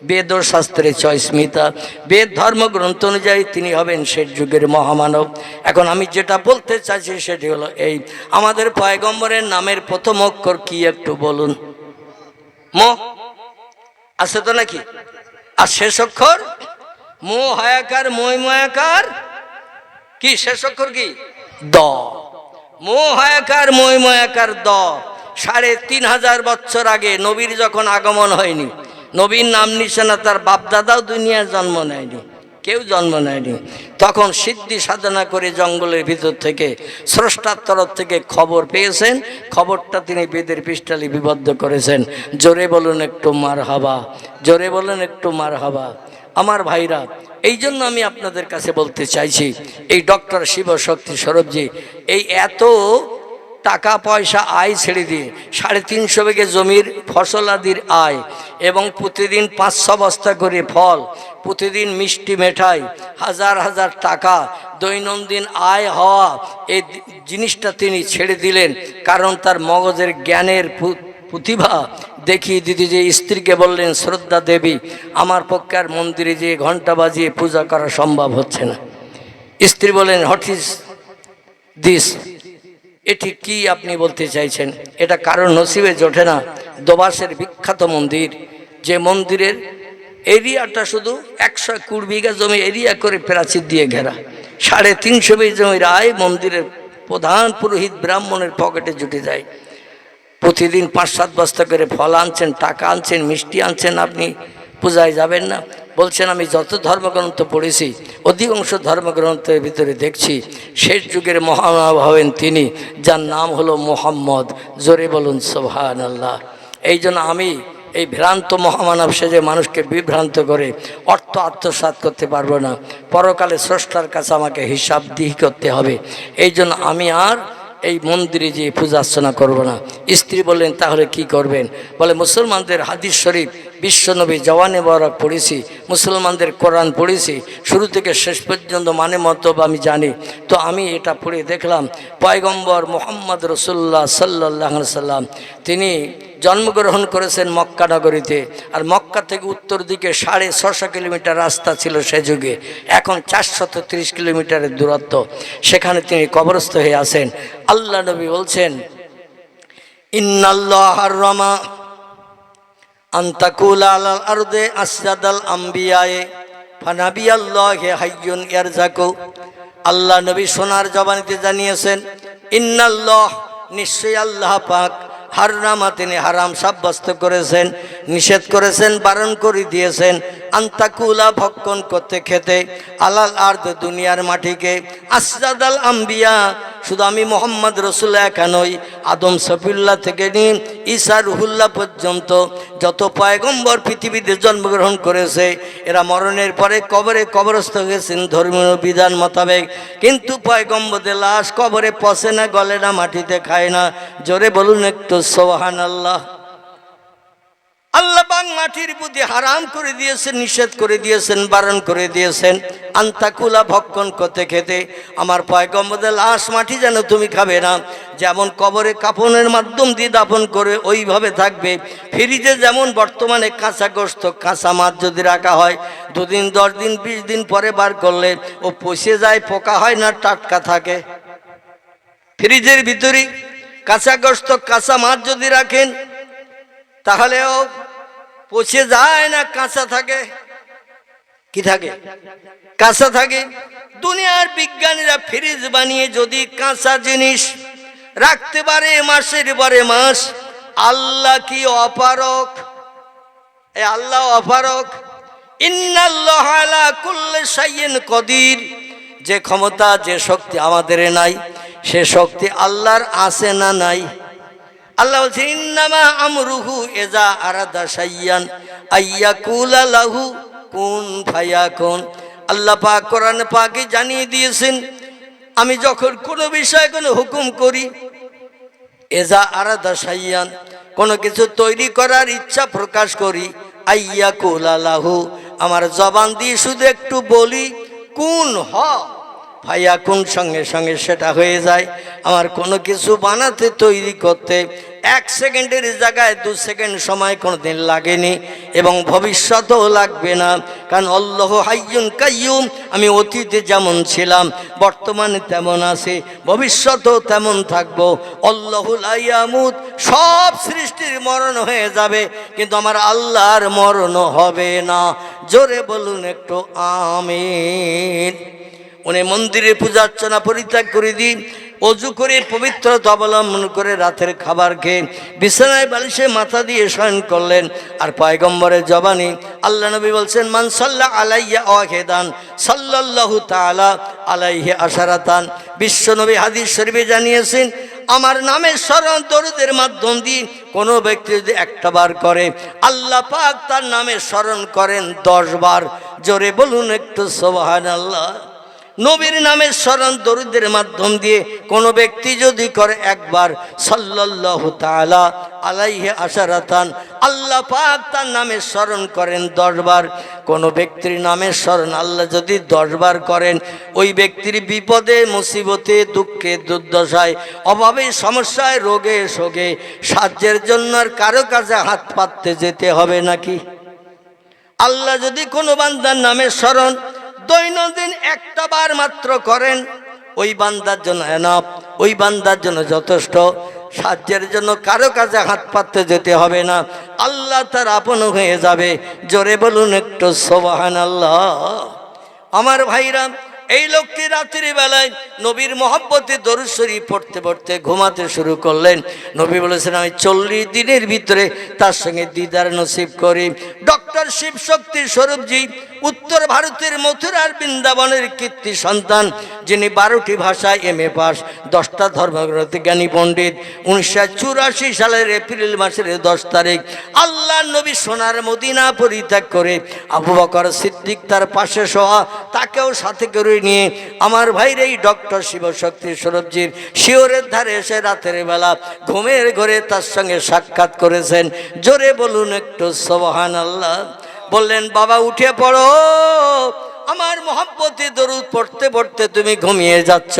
বেদ ও শাস্ত্রে চয় স্মিতা, বেদ ধর্মগ্রন্থ অনুযায়ী তিনি হবেন শেষ যুগের মহামানব। এখন আমি যেটা বলতে চাইছি সেটি হলো এই, আমাদের পয়গম্বরের নামের প্রথম অক্ষর কি একটু বলুন? মো আছে তো নাকি? আর শেষ অক্ষর মো হায়াকার, মই ময়াকার, কি শেষ অক্ষর কি? দ। মো হায়াকার, মই ময়াকার দ। ৩৫০০ বছর আগে নবীর যখন আগমন হয়নি, নবীর নাম নিশানা তার বাপদাদাও দুনিয়ার জন্ম নেয়নি, কেউ জন্ম নেয়নি, তখন সিদ্ধি সাধনা করে জঙ্গলের ভিতর থেকে স্রষ্টার তরফ থেকে খবর পেয়েছেন, খবরটা তিনি বেদের পৃষ্ঠা লিপিবদ্ধ করেছেন। জোরে বলুন একটু মারহাবা, জোরে বলুন একটু মারহাবা। আমার ভাইরা, এই জন্য আমি আপনাদের কাছে বলতে চাইছি, এই ডক্টর শিবশক্তি সৌরভজি এই এত টাকা পয়সা আয় ছেড়ে দিয়ে ৩৫০ বিঘে জমির ফসল আদির আয়, এবং প্রতিদিন ৫০০ বস্তা করে ফল, প্রতিদিন মিষ্টি মেঠাই, হাজার হাজার টাকা দৈনন্দিন আয় হওয়া, এই জিনিসটা তিনি ছেড়ে দিলেন। কারণ তার মগজের জ্ঞানের প্রতিভা দেখিয়ে দিতে, যে স্ত্রীকে বললেন শ্রদ্ধা দেবী, আমার পক্ষে আর মন্দিরে যেয়ে ঘণ্টা বাজিয়ে পূজা করা সম্ভব হচ্ছে না। স্ত্রী বলেন হোয়াট ইজ দিস, এটি কি আপনি বলতে চাইছেন? এটা কারণ নসিবে জোটে না। দোবাসের বিখ্যাত মন্দির, যে মন্দিরের এরিয়াটা শুধু ১২০ বিঘা জমি এরিয়া করে প্রাচীর দিয়ে ঘেরা, ৩৫০ বিঘা জমির আয় মন্দিরের প্রধান পুরোহিত ব্রাহ্মণের পকেটে জুটে যায়। প্রতিদিন ৫-৭ বস্তা করে ফল আনছেন, টাকা আনছেন, মিষ্টি আনছেন, আপনি পূজায় যাবেন না? বলছেন আমি যত ধর্মগ্রন্থ পড়েছি, অধিকাংশ ধর্মগ্রন্থের ভিতরে দেখছি শেষ যুগের মহামানব হবেন তিনি, যার নাম হলো মুহাম্মদ। জোরে বলুন সুবহানাল্লাহ। এই জন্য আমি এই ভ্রান্ত মহামানব সেজে মানুষকে বিভ্রান্ত করে অর্থ আত্মসাৎ করতে পারবো না। পরকালে স্রষ্টার কাছে আমাকে হিসাবদিহি করতে হবে। এই জন্য আমি আর এই মন্দিরে যে পূজা অর্চনা করবো না। স্ত্রী বললেন তাহলে কি করবেন? বলে মুসলমানদের হাদিস শরীফ, বিশ্বনবী জওয়ানে বরাক পড়েছি, মুসলমানদের কোরআন পড়েছি, শুরু থেকে শেষ পর্যন্ত মানে মতলব আমি জানি। তো আমি এটা পড়ে দেখলাম পয়গম্বর মুহাম্মদ রাসূলুল্লাহ সাল্লাল্লাহু আলাইহি সাল্লাম তিনি জন্মগ্রহণ করেছেন মক্কা নগরীতে, আর মক্কা থেকে উত্তর দিকে ৬৫০ কিলোমিটার রাস্তা ছিল সে যুগে, এখন ৪৩০ কিলোমিটারের দূরত্ব। সেখানে তিনি কবরস্থ হয়ে আছেন। আল্লাহ নবী বলছেন ইন্নাল্লাহ হাররামা আন তাকুলা আলাল আরদে আসজাদাল আম্বিয়ায়ে ফানাবিয়াল্লাহি হাইয়ুন ইয়ারজাকু। আল্লাহ নবী সোনার জবানিতে জানিয়েছেন ইন্নাল্লাহ, নিশ্চয়ই আল্লাহ পাক, হাররামা তিনি হারাম সাব্যস্ত করেছেন, নিষেধ করেছেন, বারণ করে দিয়েছেন, আন্তাকুলা ভক্ষণ করতে খেতে, আলাল আরদ দুনিয়ার মাটিকে, আসজাদাল আম্বিয়া শুধু আমি মোহাম্মদ রসুল্লাহ একা নই, আদম সফিউল্লাহ থেকে নিয়ে ঈসা রুহুল্লাহ পর্যন্ত যত পয়গম্বর পৃথিবীতে জন্মগ্রহণ করেছে এরা মরণের পরে কবরে কবরস্থ হয়েছেন ধর্মীয় বিধান মোতাবেক। কিন্তু পয়গম্বরদের লাশ কবরে পচে না, গলে না, মাটিতে খায় না। জোরে বলুন একটু সুবহানাল্লাহ। আল্লাহ পাক মাটির প্রতি হারাম করে দিয়েছেন, নিষেধ করে দিয়েছেন, বারণ করে দিয়েছেন আন্তাকুলা ভক্ষণ করতে খেতে। আমার পয়গম্বরদের লাশ মাটি যেন তুমি খাবে না, যেমন কবরে কাফনের মাধ্যম দিয়ে দাফন করে ওইভাবে থাকবে। ফ্রিজে যেমন বর্তমানে কাঁচা গোশত কাঁচা মাছ যদি রাখা হয় 2 দিন 10 দিন 20 দিন পরে বার করলে ও পচে যায়, পোকা হয় না, টাটকা থাকে। ফ্রিজের ভিতরে কাঁচা গোশত কাঁচা মাছ যদি রাখেন তাহলেও পচে যায় না, কাঁচা থাকে। কি থাকে? কাঁচা থাকে। দুনিয়ার বিজ্ঞানীরা ফ্রিজ বানিয়ে যদি কাঁচা জিনিস রাখতে পারে মাসের পরে মাস, আল্লাহ কি অপারক? আল্লাহ অপারক। ইন্নাল্লাহা আলা কুল্লি শাইইন কদির। যে ক্ষমতা যে শক্তি আমাদের নাই সে শক্তি আল্লাহর আছে না নাই? আল্লাহ বলছে ইন্নামা আমরুহু ইযা আরাদা শাইয়ান আইয়াকুলা লাহু কুন ফায়াকুন। আল্লাহ পাক কোরআন পাকে জানিয়ে দিয়েছেন আমি যখন কোনো বিষয়ে কোনো হুকুম করি, ইযা আরাদা শাইয়ান কোনো কিছু তৈরি করার ইচ্ছা প্রকাশ করি, আইয়াকুলা লাহু আমার জবান দিয়ে শুধু একটু বলি কুন হ ফায়াকুন, সঙ্গে সঙ্গে সেটা হয়ে যায়। আমার কোনো কিছু বানাতে তৈরি করতে 1 সেকেন্ডের জায়গায় 2 সেকেন্ড সময় কোনোদিন লাগেনি এবং ভবিষ্যতেও লাগবে না। কারণ আল্লাহ হাইয়ুন কাইয়ুম। আমি অতীতে যেমন ছিলাম বর্তমানে তেমন আছি, ভবিষ্যতেও তেমন থাকবো। আল্লাহু লা ইয়ামুত। সব সৃষ্টির মরণ হয়ে যাবে কিন্তু আমার আল্লাহর মরণ হবে না। জোরে বলুন একটু আমিন। উনি মন্দিরে পূজা অর্চনা পরিত্যাগ করে দিন, অজু করে পবিত্রতা অবলম্বন করে রাতের খাবার খেয়ে বিছানায় বালিশে মাথা দিয়ে শয়ন করলেন। আর পয়গম্বরের জবানি আল্লাহ নবী বলছেন মান সাল্লা আলাইয়া ওয়াহিদান সাল্লাল্লাহু তাআলা আলাইহি আশারাতান। বিশ্ব নবী হাদিস শরীফে জানিয়েছেন আমার নামের স্মরণ দরুদের মাধ্যম দিয়ে কোনো ব্যক্তি যদি 1টা বার করে আল্লাহ পাক তার নামে স্মরণ করেন 10 বার। জোরে বলুন একটু সুবহানাল্লাহ। নবীর নামের স্মরণ দরুদের মাধ্যম দিয়ে কোনো ব্যক্তি যদি করে 1 বার সাল্লাল্লাহু তাআলা আলাইহি আশারাতান, আল্লাহ পাক তার নামে স্মরণ করেন 10 বার। কোনো ব্যক্তির নামের স্মরণ আল্লাহ যদি 10 বার করেন ওই ব্যক্তির বিপদে মুসিবতে দুঃখে দুর্দশায় অভাবে সমস্যায় রোগে শোকে সাহায্যের জন্য আর কারো কাছে হাত পাততে যেতে হবে নাকি? আল্লাহ যদি কোনো বান্দার নামের স্মরণ দৈনন্দিন 1টা বার মাত্র করেন ওই বান্দার জন্য এনাফ, ওই বান্দার জন্য যথেষ্ট। সাহায্যের জন্য কারো কাছে হাত পাততে যেতে হবে না, আল্লাহ তার আপন হয়ে যাবে। জোরে বলুন একটু সুবহানাল্লাহ। আমার ভাইরা, এই লোকটি রাত্রি বেলায় নবীর মহব্বতে দরুদ শরীফ পড়তে পড়তে ঘুমাতে শুরু করলেন। নবী বলেছেন আমি 40 দিনের ভিতরে তার সঙ্গে দিদার নসিব করি। ডক্টর শিবশক্তি স্বরূপজি উত্তর ভারতের মথুরার বৃন্দাবনের কীর্তি সন্তান, যিনি 12টি ভাষায় MA পাস, 10টা ধর্মগ্রন্থে জ্ঞানী পণ্ডিত। 1984 সালের এপ্রিল মাসের 10 তারিখ আল্লাহ নবী সোনার মদিনা পরিত্যাগ করে আবু বকর সিদ্দিক তার পাশে শোয়া, তাকেও সাথে করে নিয়ে আমার ভাইর এই ডক্টর শিবশক্তি স্বরূপজির শিওরের ধারে এসে রাতের বেলা ঘুমের ঘরে তার সঙ্গে সাক্ষাৎ করেছেন। জোরে বলুন একটু সুবহানাল্লাহ। বললেন বাবা উঠে পড়ো, আমার মহব্বতে দরুদ পড়তে পড়তে তুমি ঘুমিয়ে যাচ্ছ।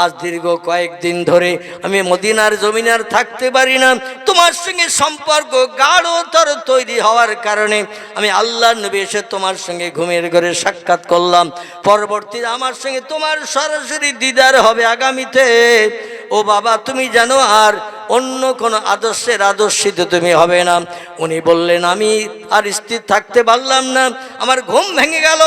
আজ দীর্ঘ কয়েকদিন ধরে আমি মদিনার জমিনার থাকতে পারি না, তোমার সঙ্গে সম্পর্ক গাঢ়তর তৈরি হওয়ার কারণে আমি আল্লাহর নবী এসে তোমার সঙ্গে ঘুমের ঘরে সাক্ষাৎ করলাম। পরবর্তীতে আমার সঙ্গে তোমার সরাসরি দিদার হবে আগামীতে। ও বাবা তুমি জানো আর অন্য কোনো আদর্শিত তুমি হবে না। উনি বললেন আমি আর স্থির থাকতে পারলাম না, আমার ঘুম ভেঙে গেল।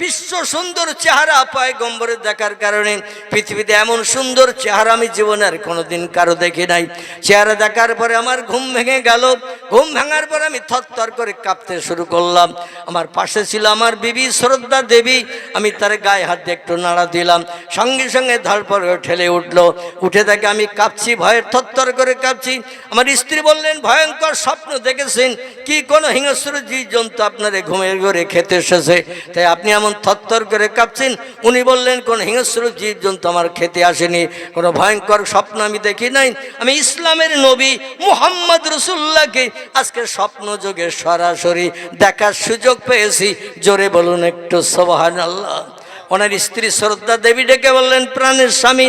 বিশ্ব সুন্দর চেহারা পয়গম্বরের দেখার কারণে পৃথিবীতে এমন সুন্দর চেহারা আমি জীবনে আর কোনোদিন কারো দেখি নাই। চেহারা দেখার পরে আমার ঘুম ভেঙে গেল। ঘুম ভাঙার পর আমি থরথর করে কাঁপতে শুরু করলাম। আমার পাশে ছিল আমার বিবি শ্রদ্ধা দেবী। আমি তার গায়ে হাত দিয়ে একটু নাড়া দিলাম, সঙ্গে সঙ্গে ধরপড় ঠেলে উঠলো। উঠে থেকে আমি কাঁপছি, ভয়ে থরথর করে কাঁপছি। আমার স্ত্রী বললেন, ভয়ঙ্কর স্বপ্ন দেখেছেন কি? কোনো হিংস্র জীবজন্তু আপনার ঘুমের ঘরে খেতে এসেছে, তাই আপনি এমন থরথর করে কাঁপছেন? উনি বললেন, কোনো হিংস্র জীবজন্তু আমার খেতে আসেনি, কোনো ভয়ঙ্কর স্বপ্ন আমি দেখি নাই। আমি ইসলামের নবী মুহাম্মদ রাসূলুল্লাহকে আজকে স্বপ্ন যোগে সরাসরি দেখার সুযোগ পেয়েছি। জোরে বলুন একটু সুবহানাল্লাহ। ওনার স্ত্রী শ্রদ্ধা দেবী ডেকে বললেন, প্রাণের স্বামী,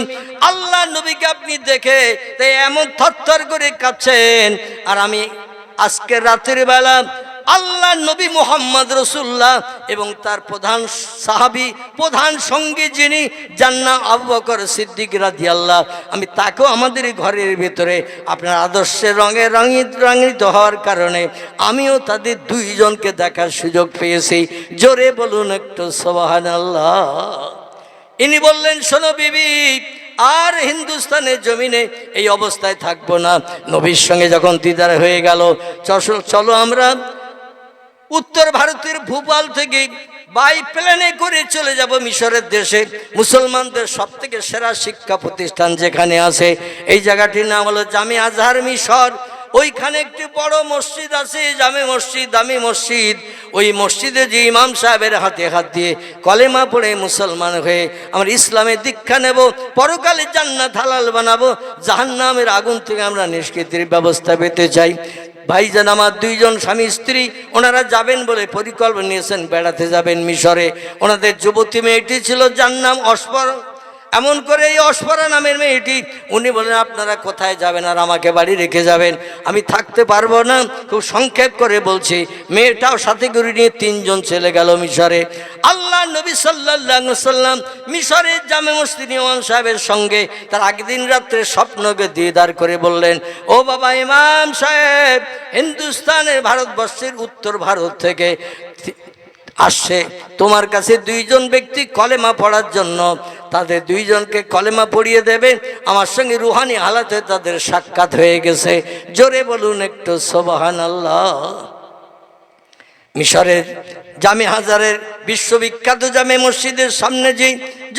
আল্লাহ নবীকে আপনি দেখে তাই এমন থরথর করে কাঁপছেন, আর আমি আজকে রাতের বেলা আল্লাহ নবী মুহাম্মদ রাসূলুল্লাহ এবং তার প্রধান সাহাবী, প্রধান সঙ্গী যিনি, যার নাম আবু বকর সিদ্দিক রাদিয়াল্লাহু, আমি তাকেও আমাদের ঘরের ভিতরে আপনার আদর্শের রঙে রঙিত হওয়ার কারণে আমিও তাদের দুইজনকে দেখার সুযোগ পেয়েছি। জোরে বলুন একটু সুবহানাল্লাহ। ইনি বললেন, শোনো বিবি, আর হিন্দুস্তানের জমিনে এই অবস্থায় থাকবো না। নবীর সঙ্গে যখন দিদার হয়ে গেল, চলো আমরা উত্তর ভারতের ভোপাল থেকে বাই প্লেনে করে চলে যাব মিশরের দেশে। মুসলমানদের সব থেকে সেরা শিক্ষা প্রতিষ্ঠান যেখানে আছে, এই জায়গাটির নাম হলো জামে আজহার মিশর। ওইখানে একটি বড় মসজিদ আছে, জামে মসজিদ, দামি মসজিদ। ওই মসজিদে যে ইমাম সাহেবের হাতে হাত দিয়ে কলেমা পড়ে মুসলমান হয়ে আমরা ইসলামে দীক্ষা নেব, পরকালে জান্নাত হালাল বানাবো, জাহান্নামের আগুন থেকে আমরা নিষ্কৃতির ব্যবস্থা পেতে চাই। ভাইজান আমার দুইজন স্বামী স্ত্রী, ওনারা যাবেন বলে পরিকল্পনা নিয়েছেন, বেড়াতে যাবেন মিশরে। ওনাদের যুবতী মেয়েটি ছিল, যার নাম অস্পরা। এমন করে এই অস্পরা নামের মেয়েটি, উনি বলেন, আপনারা কোথায় যাবেন আর আমাকে বাড়ি রেখে যাবেন? আমি থাকতে পারবো না। খুব সংক্ষেপ করে বলছি, মেয়েটাও সাথে করে নিয়ে তিনজন চলে গেল মিশরে। আল্লাহ নবী সাল্লাল্লাহু আলাইহি সাল্লাম মিশরের জামে মসজিদ ইমাম সাহেবের সঙ্গে তার আগের দিন রাত্রে স্বপ্নকে দিদার করে বললেন, ও বাবা ইমাম সাহেব, হিন্দুস্তানের ভারতবর্ষের উত্তর ভারত থেকে আসছে তোমার কাছে দুইজন ব্যক্তি কলেমা পড়ার জন্য। তাদের দুইজনকে কলেমা পড়িয়ে দেবে। আমার সঙ্গে রুহানি হালাতে তাদের সাক্ষাৎ হয়ে গেছে। জোরে বলুন একটু সুবহানাল্লাহ। মিশরের জামে হাজারের বিশ্ববিখ্যাত জামে মসজিদের সামনে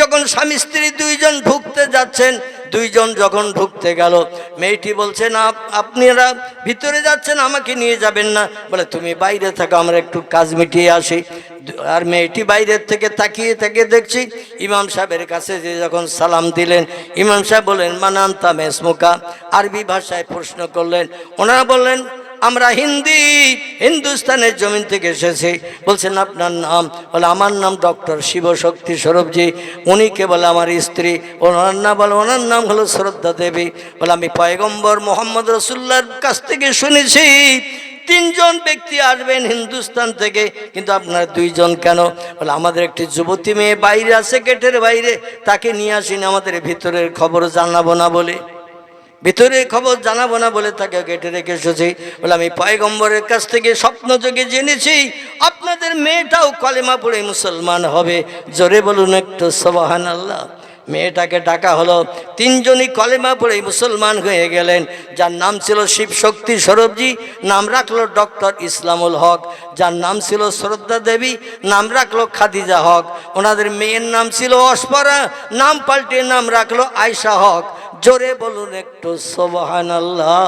যখন স্বামী স্ত্রী দুইজন ঢুকতে যাচ্ছেন, দুইজন যখন ঢুকতে গেল, মেয়েটি বলছে, না আপনারা ভিতরে যাচ্ছেন, আমাকে নিয়ে যাবেন না। বলে, তুমি বাইরে থাকো, আমরা একটু কাজ মিটিয়ে আসি। আর মেয়েটি বাইরের থেকে তাকিয়ে থেকে দেখছি ইমাম সাহেবের কাছে যে যখন সালাম দিলেন, ইমাম সাহেব বললেন, মানান্তা মেসমুকা, আরবি ভাষায় প্রশ্ন করলেন। ওনারা বললেন, আমরা হিন্দুস্তানের জমিন থেকে এসেছি। বলছেন, আপনার নাম? বলে, আমার নাম ডক্টর শিবশক্তি স্বরূপজি। উনি কে? বলে, আমার স্ত্রী। ওনার নাম? বলে, ওনার নাম হলো শ্রদ্ধা দেবী। বলে, আমি পয়গম্বর মুহাম্মদ রাসূলুল্লাহর কাছ থেকে শুনেছি তিনজন ব্যক্তি আসবেন হিন্দুস্তান থেকে, কিন্তু আপনারা দুইজন কেন? বলে, আমাদের একটি যুবতী মেয়ে বাইরে আছে, গেটের বাইরে, তাকে নিয়ে আসিনি, আমাদের ভিতরের খবর জানাবো না বলে, ভিতরের খবর জানাবো না বলে তাকে গেটে রেখে এসেছি। বলে, আমি পয়গম্বরের কাছ থেকে স্বপ্ন যোগে জেনেছি আপনাদের মেয়েটাও কলেমা পড়ে মুসলমান হবে। জোরে বলুন একটু সুবহানাল্লাহ। মেয়েটাকে ডাকা হলো, তিনজনই কলেমা পড়ে মুসলমান হয়ে গেলেন। যার নাম ছিল শিবশক্তি স্বরূপজি, নাম রাখলো ডক্টর ইসলামুল হক। যার নাম ছিল শ্রদ্ধা দেবী, নাম রাখলো খাদিজা হক। ওনাদের মেয়ের নাম ছিল অস্পরা, নাম পাল্টে নাম রাখলো আয়শা হক। জোরে বলুন একটু সুবহানাল্লাহ।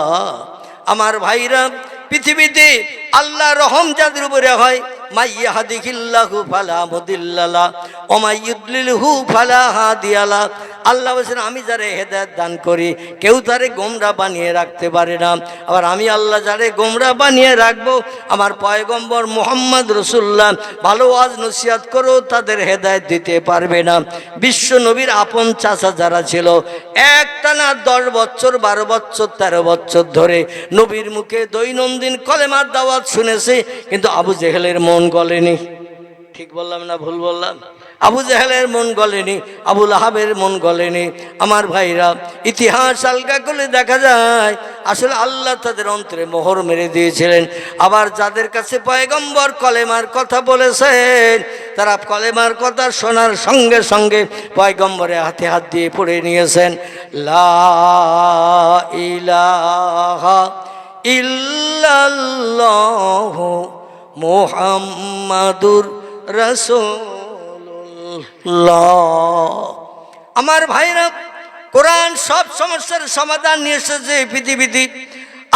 আমার ভাইরা, পৃথিবীতে আল্লাহ রহম যাদের উপরে হয়, মাইয়াহদিহিল্লাহু ফালা মুদিল্লা লাহু ওয়া মাইয়ুদলিলহু ফালা হাদিয়া লাহু। আল্লাহ বলেন, আমি যারে হেদায়েত দান করি কেউ তারে গোমরা বানিয়ে রাখতে পারে না। আবার আমি আল্লাহ যারে গোমরা বানিয়ে রাখবো, আমার পয়গম্বর মুহাম্মদ রাসূলুল্লাহ ভালো ওয়াজ নসিহত করেও তাদের হেদায়েত দিতে পারবে না। বিশ্ব নবীর আপন চাচা যারা ছিল, একটানা 10 বছর 12 বছর 13 বছর ধরে নবীর মুখে দৈনন্দিন কলেমার দাওয়াত শুনেছে, কিন্তু আবু জেহেলের মন গলেনি। ঠিক বললাম না ভুল বললাম? আবু জাহেলের মন গলেনি, আবু লাহাবের মন গলেনি। আমার ভাইরা, ইতিহাস আলগা করলে দেখা যায় আসলে আল্লাহ তাদের অন্তরে মোহর মেরে দিয়েছিলেন। আবার যাদের কাছে পয়গম্বর কলেমার কথা বলেছেন, তারা কলেমার কথা শোনার সঙ্গে সঙ্গে পয়গম্বরের হাতে হাত দিয়ে পড়ে নিয়েছেন, লা ইলাহা ইল্লাল্লাহু মুহাম্মাদুর রাসূলুল্লাহ। আমার ভাইরা, কোরআন সব সমস্যার সমাধান নিয়ে এসেছে পৃথিবীতে।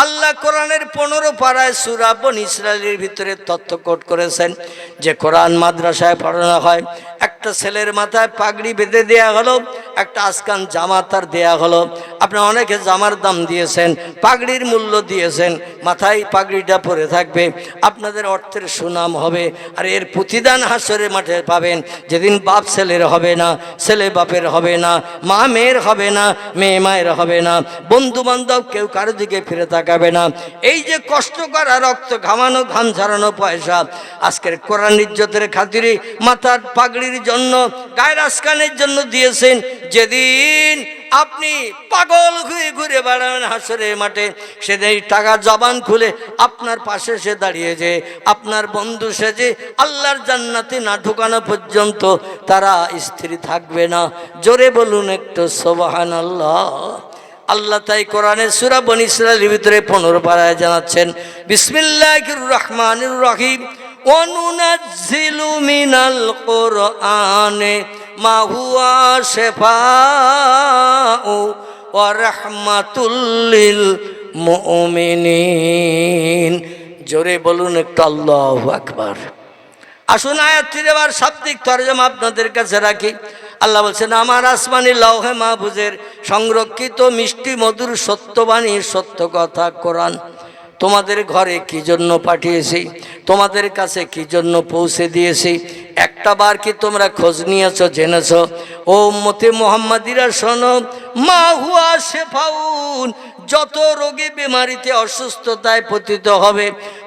আল্লাহ কোরআনের 15 পারায় সূরা বনী ইসরাঈলের ভিতরে তথ্য কোট করেছেন যে কোরআন মাদ্রাসায় পড়ানো হয়। একটা ছেলের মাথায় পাগড়ি বেঁধে দেয়া হলো, একটা আজকান জামা তার দেয়া হলো। আপনারা অনেকে জামার দাম দিয়েছেন, পাগড়ির মূল্য দিয়েছেন, মাথায় পাগড়িটা পরে থাকবে, আপনাদের অর্থের সুনাম হবে। আর এর প্রতিদান হাসরের মাঠে পাবেন, যেদিন বাপ ছেলের হবে না, ছেলে বাপের হবে না, মা মেয়ের হবে না, মেয়ে মায়ের হবে না, বন্ধু বান্ধব কেউ কারো দিকে ফিরে তাকাবে না। এই যে কষ্ট করা, রক্ত ঘামানো, ঘাম ঝরানো পয়সা আজকের কোরআন ইজ্জতের খাতিরে মাথার পাগড়ির জন্য, গায়ের আজকানের জন্য দিয়েছেন। যেদিন আপনি পাগল ঘুরে ঘুরে বেড়াবেন হাসরের মাঠে, সেদিন টাকা জবান খুলে আপনার পাশে সে দাঁড়িয়ে যে আপনার বন্ধু সেজে আল্লাহর জান্নাতে না ঢোকানো পর্যন্ত তারা স্থির থাকবে না। জোরে বলুন একটু সুবহানাল্লাহ। আল্লাহ তাই কোরআনের সূরা বনী ইসরাঈলের ভিতরে 15 পারায় জানাচ্ছেন, বিসমিল্লাহির রহমানির রহিম, ওয়া নুনাজ্জিলু মিনাল কুরআনি মা হুয়া শিফাউ ওয়া রাহমাতুল লিল মুমিনিন। জোরে বলুন একটু আল্লাহু আকবার। আসুন আয়াতটির এবার শাব্দিক তরজমা আপনাদের কাছে রাখি। আল্লাহ বলছেন, আমার আসমানি লৌহে মাহফুজের সংরক্ষিত মিষ্টি মধুর সত্যবাণী সত্য কথা কোরআন তোমাদের ঘরে কি জন্য পাঠিয়েছি, তোমাদের কাছে কি জন্য পৌঁছে দিয়েছি, একটা বার কি তোমরা খোঁজ নিয়েছ, জেনেছ? ও উম্মতে মুহাম্মাদিরা শোনো, মা হুয়া শেফাউন, যত রোগী বেমারিতে অসুস্থতায় পতিত হবে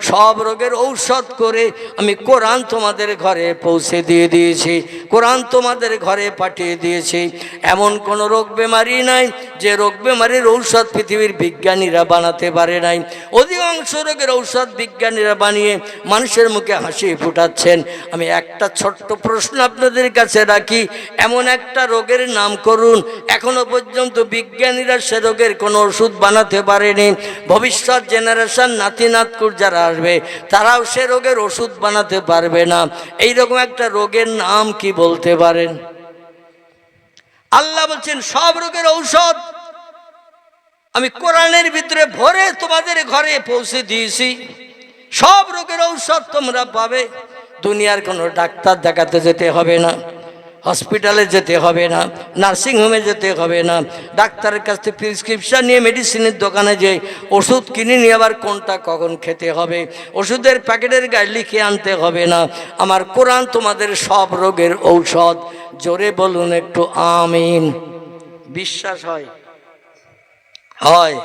সব রোগের ঔষধ করে আমি কোরআন তোমাদের ঘরে পৌঁছে দিয়ে দিয়েছি, কোরআন তোমাদের ঘরে পাঠিয়ে দিয়েছি। এমন কোনো রোগ বেমারি নাই যে রোগ বেমারির ঔষধ পৃথিবীর বিজ্ঞানীরা বানাতে পারে নাই। অধিকাংশ রোগের ঔষধ বিজ্ঞানীরা বানিয়ে মানুষের মুখে হাসি ফুটাচ্ছেন। আমি একটা ছোট্ট প্রশ্ন আপনাদের কাছে রাখি, এমন একটা রোগের নাম করুন এখনো পর্যন্ত বিজ্ঞানীরা সে রোগের কোনো ওষুধ বানাতে পারেনি। ভবিষ্যৎ জেনারেশন নাতি নাতকুর যারা আসবে তারাও সে রোগের ওষুধ বানাতে পারবে না। এইরকম একটা রোগের নাম কি বলতে পারেন? আল্লাহ বলছেন, সব রোগের ঔষধ আমি কোরআনের ভিতরে ভরে তোমাদের ঘরে পৌঁছে দিয়েছি। সব রোগের ঔষধ তোমরা পাবে। দুনিয়ার কোনো ডাক্তার দেখাতে যেতে হবে না, হসপিটালে যেতে হবে না, নার্সিংহোমে যেতে হবে না, ডাক্তারের কাছ থেকে প্রেসক্রিপশন নিয়ে মেডিসিনের দোকানে যে ওষুধ কিনে নিয়ে আবার কোনটা কখন খেতে হবে ওষুধের প্যাকেটের গায়ে লিখে আনতে হবে না। আমার কোরআন তোমাদের সব রোগের ঔষধ। জোরে বলুন একটু আমিন। বিশ্বাস হয়? হয়?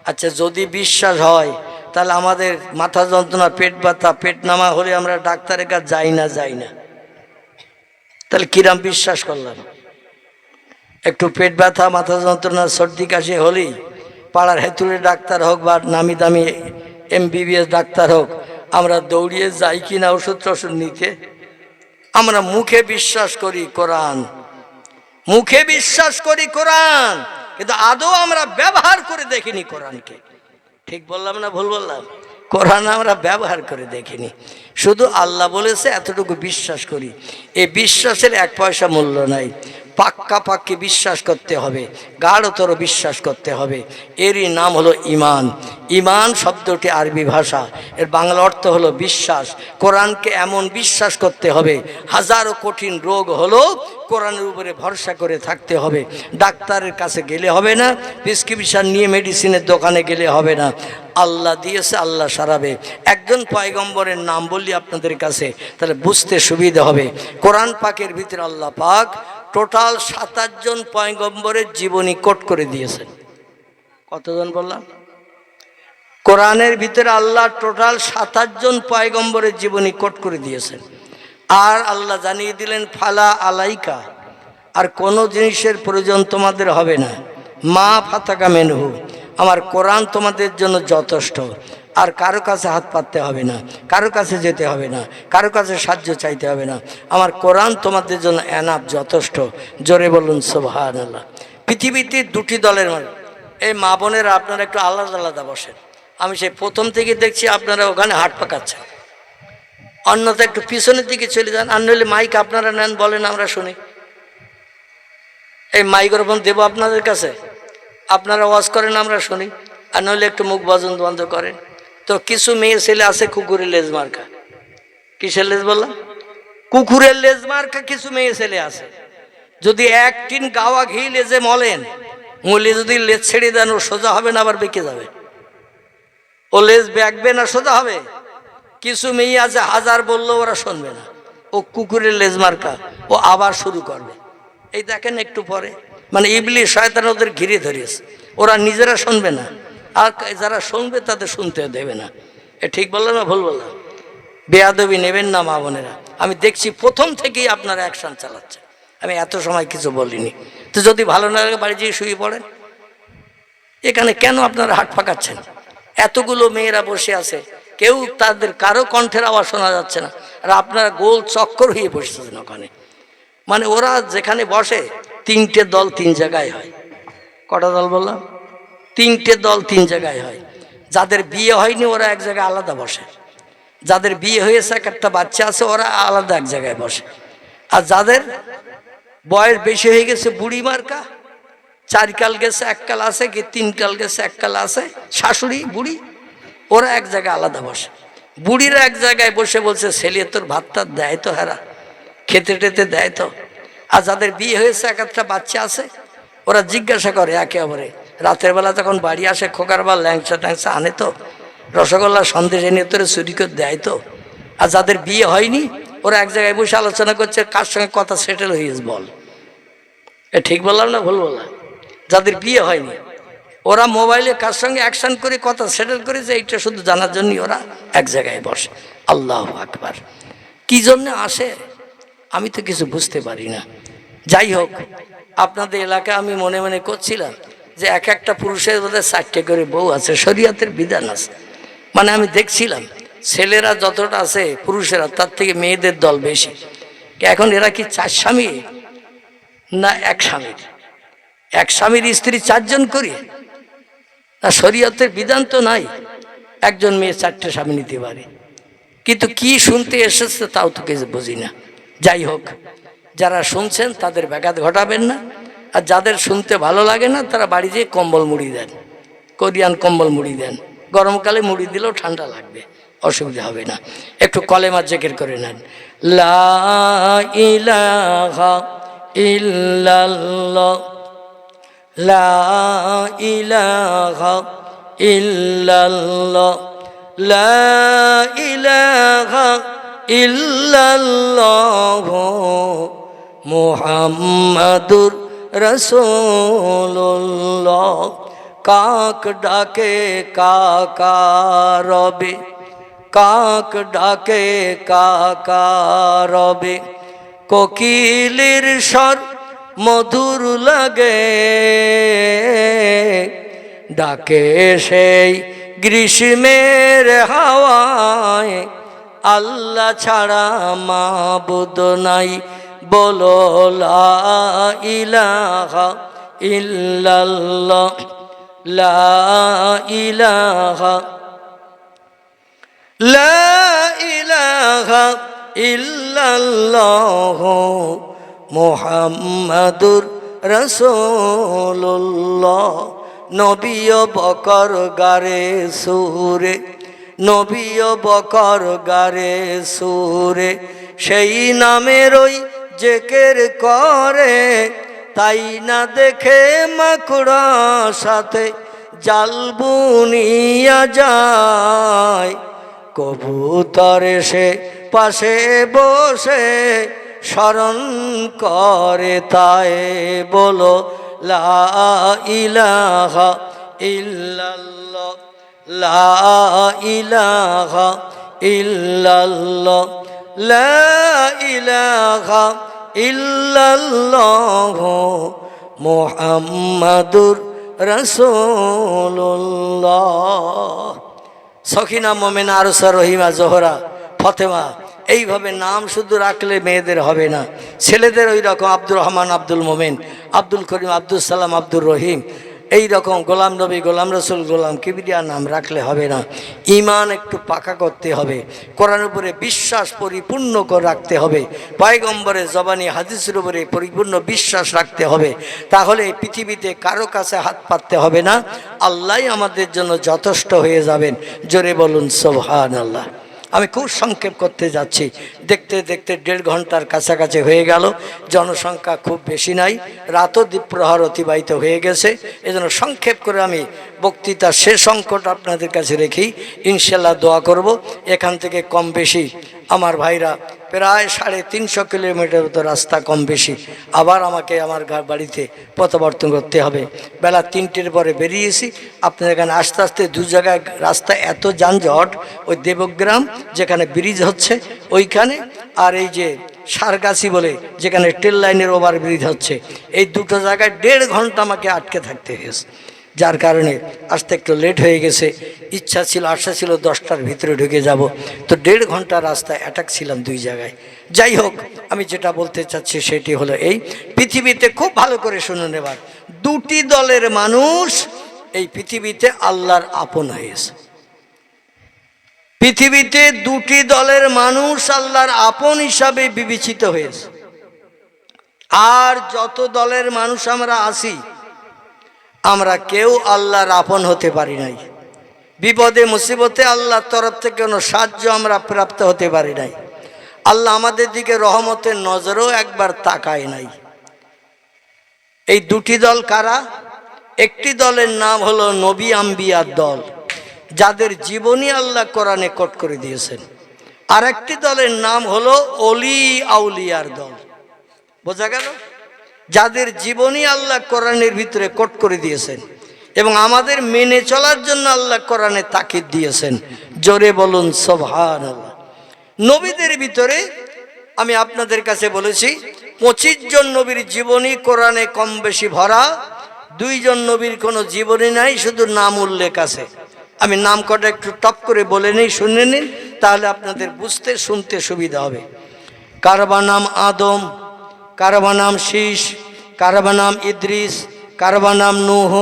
আচ্ছা, যদি বিশ্বাস হয় তাহলে আমাদের মাথা যন্ত্রণা, পেট ব্যথা, পেট নামা হলে আমরা ডাক্তারের কাছে যাই না। তাহলে কিরাম বিশ্বাস করলাম? একটু পেট ব্যথা, মাথা যন্ত্রণা, সর্দি কাশি হলেই পাড়ার হেতুলে ডাক্তার হোক বা নামি দামি MBBS ডাক্তার হোক, আমরা দৌড়িয়ে যাই কিনা ওষুধ টষুধ নিতে? আমরা মুখে বিশ্বাস করি কোরআন, মুখে বিশ্বাস করি কোরআন, কিন্তু আদৌ আমরা ব্যবহার করে দেখিনি কোরআনকে। ঠিক বললাম না ভুল বললাম? কোরআন আমরা ব্যবহার করে দেখিনি, শুধু আল্লাহ বলেছে এতটুকু বিশ্বাস করি। এই বিশ্বাসের 1 পয়সা মূল্য নাই। পাক্কি বিশ্বাস করতে হবে, গাঢ়তর বিশ্বাস করতে হবে। এরই নাম হলো ঈমান। ঈমান শব্দটি আরবি ভাষা, এর বাংলা অর্থ হলো বিশ্বাস। কোরআনকে এমন বিশ্বাস করতে হবে, হাজারো কঠিন রোগ হলো কোরআনের উপরে ভরসা করে থাকতে হবে। ডাক্তারের কাছে গেলে হবে না, প্রেসক্রিপশন নিয়ে মেডিসিনের দোকানে গেলে হবে না। আল্লাহ দিয়েছে, আল্লাহ সারাবে। একজন পয়গম্বরের নাম বললি আপনাদের কাছে, তাহলে বুঝতে সুবিধা হবে। কোরআন পাকের ভিতরে আল্লাহ পাক টোটাল 27 জন পয়গম্বরের জীবনী কোট করে দিয়েছেন। কতজন বললাম? কোরআনের ভিতরে আল্লাহ টোটাল 27 জন পয়গম্বরের জীবনী কোট করে দিয়েছেন। আর আল্লাহ জানিয়ে দিলেন ফালা আলাইকা, আর কোনো জিনিসের প্রয়োজন তোমাদের হবে না। মা ফাতাকা মেনহু, আমার কোরআন তোমাদের জন্য যথেষ্ট। আর কারো কাছে হাত পাততে হবে না, কারো কাছে যেতে হবে না, কারো কাছে সাহায্য চাইতে হবে না। আমার কোরআন তোমাদের জন্য এনাফ, যথেষ্ট। জোরে বলুন সুবহানাল্লাহ। পৃথিবীতে দুটি দলের মানুষ, এই মা বোনেরা আপনারা একটু আলাদা আলাদা বসেন। আমি সেই প্রথম থেকে দেখছি আপনারা ওখানে হাট পাকাচ্ছেন, অন্যথা একটু পিছনের দিকে চলে যান। আর নইলে মাইক আপনারা নেন, বলেন আমরা শুনি। এই মাইক্রোফোন দেবো আপনাদের কাছে, আপনারা ওয়াজ করেন, আমরা শুনি। আর নইলে একটু মুখ বন্ধ করেন। তো কিছু মেয়ে ছেলে আছে কুকুরের লেজ মার্কা। কিসের লেজ বললাম? কুকুরের লেজ মার্কা কিছু মেয়ে ছেলে আছে। যদি এক টিন গাওয়া ঘি লেজে মলেন, মলে যদি লেজ ছেড়ে দেন, ও সোজা হবে না আবার বেঁকে যাবে? ও লেজ ব্যাকবে না সোজা হবে? কিছু মেয়ে আছে হাজার বললেও ওরা শুনবে না, ও কুকুরের লেজ মার্কা, ও আবার শুরু করবে। এই দেখেন একটু পরে, মানে ইবলিশ শয়তান ওদের ঘিরে ধরিয়েছে, ওরা নিজেরা শুনবে না, আর যারা শুনবে তাদের শুনতে দেবে না। এ ঠিক বললাম না ভুল বললাম? বেয়াদবি নেবেন না মা বোনেরা। আমি দেখছি প্রথম থেকেই আপনারা অ্যাকশন চালাচ্ছেন, আমি এত সময় কিছু বলিনি। তো যদি ভালো না লাগে বাড়ি যেয়ে শুয়ে পড়েন। এখানে কেন আপনারা হাট পাকাচ্ছেন? এতগুলো মেয়েরা বসে আছে, কেউ তাদের কারো কণ্ঠের আওয়াজ শোনা যাচ্ছে না, আর আপনারা গোল চক্কর হয়ে বসেছেন ওখানে। মানে ওরা যেখানে বসে, তিনটে দল তিন জায়গায় হয়। কটা দল বললাম? তিনটে দল তিন জায়গায় হয়। যাদের বিয়ে হয়নি ওরা এক জায়গায় আলাদা বসে, যাদের বিয়ে হয়েছে, একটা বাচ্চা আছে, ওরা আলাদা এক জায়গায় বসে। আর যাদের বয়স বেশি হয়ে গেছে, বুড়ি মার্কা, 4 কাল গেছে 1 কাল আছে, কি 3 কাল গেছে 1 কাল আছে, শাশুড়ি বুড়ি, ওরা এক জায়গায় আলাদা বসে। বুড়িরা এক জায়গায় বসে বলছে, ছেলে তোর ভাতটা দেয় তো, হেরা খেতে টেতে দেয় তো। আর যাদের বিয়ে হয়েছে, একটা বাচ্চা আছে, ওরা জিজ্ঞাসা করে একেবারে, রাতের বেলা যখন বাড়ি আসে, খোকার বা ল্যাংচা ট্যাংচা আনে তো, রসগোল্লা সন্দেশ এনে তোরে চুরি করে দেয় তো। আর যাদের বিয়ে হয়নি, ওরা এক জায়গায় বসে আলোচনা করছে কার সঙ্গে কথা সেটেল হয়েছে বল। এ ঠিক বললাম না ভুল বললাম? যাদের বিয়ে হয়নি, ওরা মোবাইলে কার সঙ্গে অ্যাকশন করে কথা সেটেল করেছে, এইটা শুধু জানার জন্যই ওরা এক জায়গায় বসে। আল্লাহু আকবার। কি জন্য আসে আমি তো কিছু বুঝতে পারি না। যাই হোক, আপনাদের এলাকায় আমি মনে মনে করছিলাম যে এক একটা পুরুষের বোধহয় 4টে করে বউ আছে, শরীয়তের বিধান আছে। মানে আমি দেখছিলাম ছেলেরা যতটা আছে পুরুষেরা, তার থেকে মেয়েদের দল বেশি। এখন এরা কি 4 স্বামী না এক স্বামীর? এক স্বামীর স্ত্রী 4 জন করি না? শরীয়তের বিধান তো নাই একজন মেয়ে 4টে স্বামী নিতে পারে। কিন্তু কি শুনতে এসেছে তাও তো কিছু বুঝি না। যাই হোক, যারা শুনছেন তাদের ব্যাঘাত ঘটাবেন না, আর যাদের শুনতে ভালো লাগে না তারা বাড়ি যেয়ে কম্বল মুড়ি দেন, কোরিয়ান কম্বল মুড়ি দেন। গরমকালে মুড়ি দিলেও ঠান্ডা লাগবে, অসুবিধা হবে না। একটু কলেমা জিকির করে নেন। লা ইলাহা ইল্লাল্লাহ, লা ইলাহা ইল্লাল্লাহ, লা ইলাহা ইল্লাল্লাহ মুহাম্মাদুর রাসূলুল্লাহ। কাক ডাকে কাকা রবে, কাক ডাকে কাকা রবে, কোকিলের স্বর মধুর লাগে, ডাকে সেই গ্রীষ্মের হাওয়ায়, আল্লাহ ছাড়া মাবুদ নাই, বলো লা ইলাহা ইল্লাল্লাহ, লা ইলাহা, লা ইলাহা ইল্লাল্লাহ মুহাম্মাদুর রাসূলুল্লাহ। নবীও বকর গারে সুরে, নবীও বকর গারে সুরে, সেই নামের ওই জেকের করে, তাই না দেখে মাকড়া সাথে জাল বুনিয়া যায়, কবুতর সে পাশে বসে স্মরণ করে, তাই বলো লা ইলাহা ইল্লাল্লাহ, লা ইলাহা ইল্লাল্লাহ, লা ইলাহা ইল্লাল্লাহ মুহাম্মাদুর রাসূলুল্লাহ। সখিনা, মোমেনা, আরসা, রহিমা, জোহরা, ফতেমা, এইভাবে নাম শুধু রাখলে মেয়েদের হবে না, ছেলেদের ওই রকম আব্দুর রহমান, আব্দুল মোমেন, আব্দুল করিম, আব্দুল সালাম, আব্দুর রহিম, এই রকম গোলাম নবী, গোলাম রসুল, গোলাম কিবরিয়া নাম রাখলে হবে না। ঈমান একটু পাকা করতে হবে, কোরআনের উপরে বিশ্বাস পরিপূর্ণ করে রাখতে হবে, পয়গম্বরের জবানি হাদিসের উপরে পরিপূর্ণ বিশ্বাস রাখতে হবে। তাহলে এই পৃথিবীতে কারো কাছে হাত পাততে হবে না, আল্লাহই আমাদের জন্য যথেষ্ট হয়ে যাবেন। জোরে বলুন সুবহানাল্লাহ। আমি খুব সংক্ষেপ করতে যাচ্ছি, দেখতে দেখতে 1.5 ঘন্টার কাছাকাছি হয়ে গেল। জনসংখ্যা খুব বেশি নাই, রাতও দ্বীপ্রহর অতিবাহিত হয়ে গেছে। এজন্য সংক্ষেপ করে আমি বক্তৃতার শেষ অঙ্কটা আপনাদের কাছে রেখি, ইনশাল্লাহ দোয়া করব। এখান থেকে কম বেশি আমার ভাইরা প্রায় 350 কিলোমিটার মতো রাস্তা কম বেশি, আবার আমাকে আমার বাড়িতে প্রত্যাবর্তন করতে হবে। বেলা 3টের পরে বেরিয়েছি, আপনাদের এখানে আস্তে আস্তে 2 জায়গায় রাস্তা এত যানজট, ওই দেবগ্রাম যেখানে ব্রিজ হচ্ছে ওইখানে, আর এই যে সারগাছি বলে যেখানে ট্রেন লাইনের ওভার ব্রিজ হচ্ছে, এই দুটো জায়গায় 1.5 ঘন্টা আমাকে আটকে থাকতে হয়েছে, যার কারণে আসতে একটু লেট হয়ে গেছে। ইচ্ছা ছিল, আশা ছিল 10টার ভিতরে ঢুকে যাব, তো 1.5 ঘন্টা রাস্তায় অ্যাটাক ছিলাম 2 জায়গায়। যাই হোক, আমি যেটা বলতে চাচ্ছি সেটি হলো এই, পৃথিবীতে খুব ভালো করে শুনে নেবার, 2টি দলের মানুষ এই পৃথিবীতে আল্লাহর আপন হয়েছে। পৃথিবীতে 2টি দলের মানুষ আল্লাহর আপন হিসাবে বিবেচিত হয়েছে। আর যত দলের মানুষ আমরা আছি, আমরা কেউ আল্লাহর আপন হতে পারি নাই। বিপদে মুসিবতে আল্লাহর তরফ থেকে কোনো সাহায্য আমরা প্রাপ্ত হতে পারি নাই। আল্লাহ আমাদের দিকে রহমতের নজরও একবার তাকায় নাই। এই 2টি দল কারা? একটি দলের নাম হলো নবী আম্বিয়ার দল, যাদের জীবনী আল্লাহ কোরআনে কোট করে দিয়েছেন। আর একটি দলের নাম হলো অলি আউলিয়ার দল। বোঝা গেল? যাদের জীবনী আল্লাহ কোরআনের ভিতরে কোট করে দিয়েছেন এবং আমাদের মেনে চলার জন্য আল্লাহ কোরআনে তাকিদ দিয়েছেন। জোরে বলুন সুবহানাল্লাহ। নবীদের ভিতরে আমি আপনাদের কাছে বলেছি 25 জন নবীর জীবনী কোরআনে কম বেশি ভরা, 2 জন নবীর কোনো জীবনী নাই, শুধু নাম উল্লেখ আছে। আমি নাম কটা একটু টপ করে বলে নিই, শুনে নিন, তাহলে আপনাদের বুঝতে শুনতে সুবিধা হবে। কারবা নাম আদম, কারবা নাম শীষ, কারবা নাম ইদ্রিস, কারবা নাম নূহ,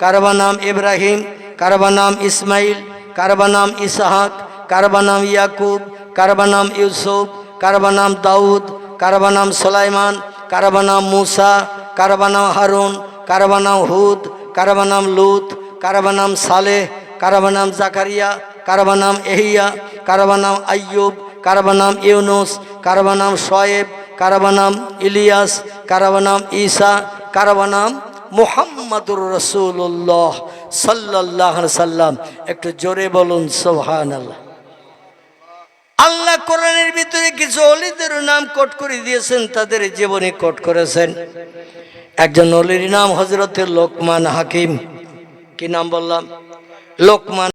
কারবা নাম ইব্রাহিম, কারবা নাম ইসমাইল, কারবা নাম ইসহাক, কারবা নাম ইয়াকুব, কারবা নাম ইউসুফ, কারবা নাম দাউদ, কারবা নাম সুলাইমান, কারবা নাম মুসা, কারবা নাম হারুন, কারবা নাম হুদ, কারবা নাম লুত, কারবা নাম সালেহ, কারবা নাম জাকারিয়া, কারবা নাম এহিয়া, কারবা নাম আইয়ুব, কারবা নাম ইউনুস, কারবা নাম শোয়েব, কারবা নাম ইলিয়াস, কারবা নাম ঈসা, কারবা নাম মুহাম্মাদুর রাসূলুল্লাহ সাল্লাল্লাহু আলাইহি সাল্লাম। একটু জোরে বলুন সুবহানাল্লাহ। আল্লাহ কোরআনের ভিতরে কিছু ওলিদের নাম কোট করে দিয়েছেন, তাদের জীবনী কোট করেছেন। একজন ওলির নাম হযরতে লোকমান হাকিম। কি নাম বললাম? লোকমান।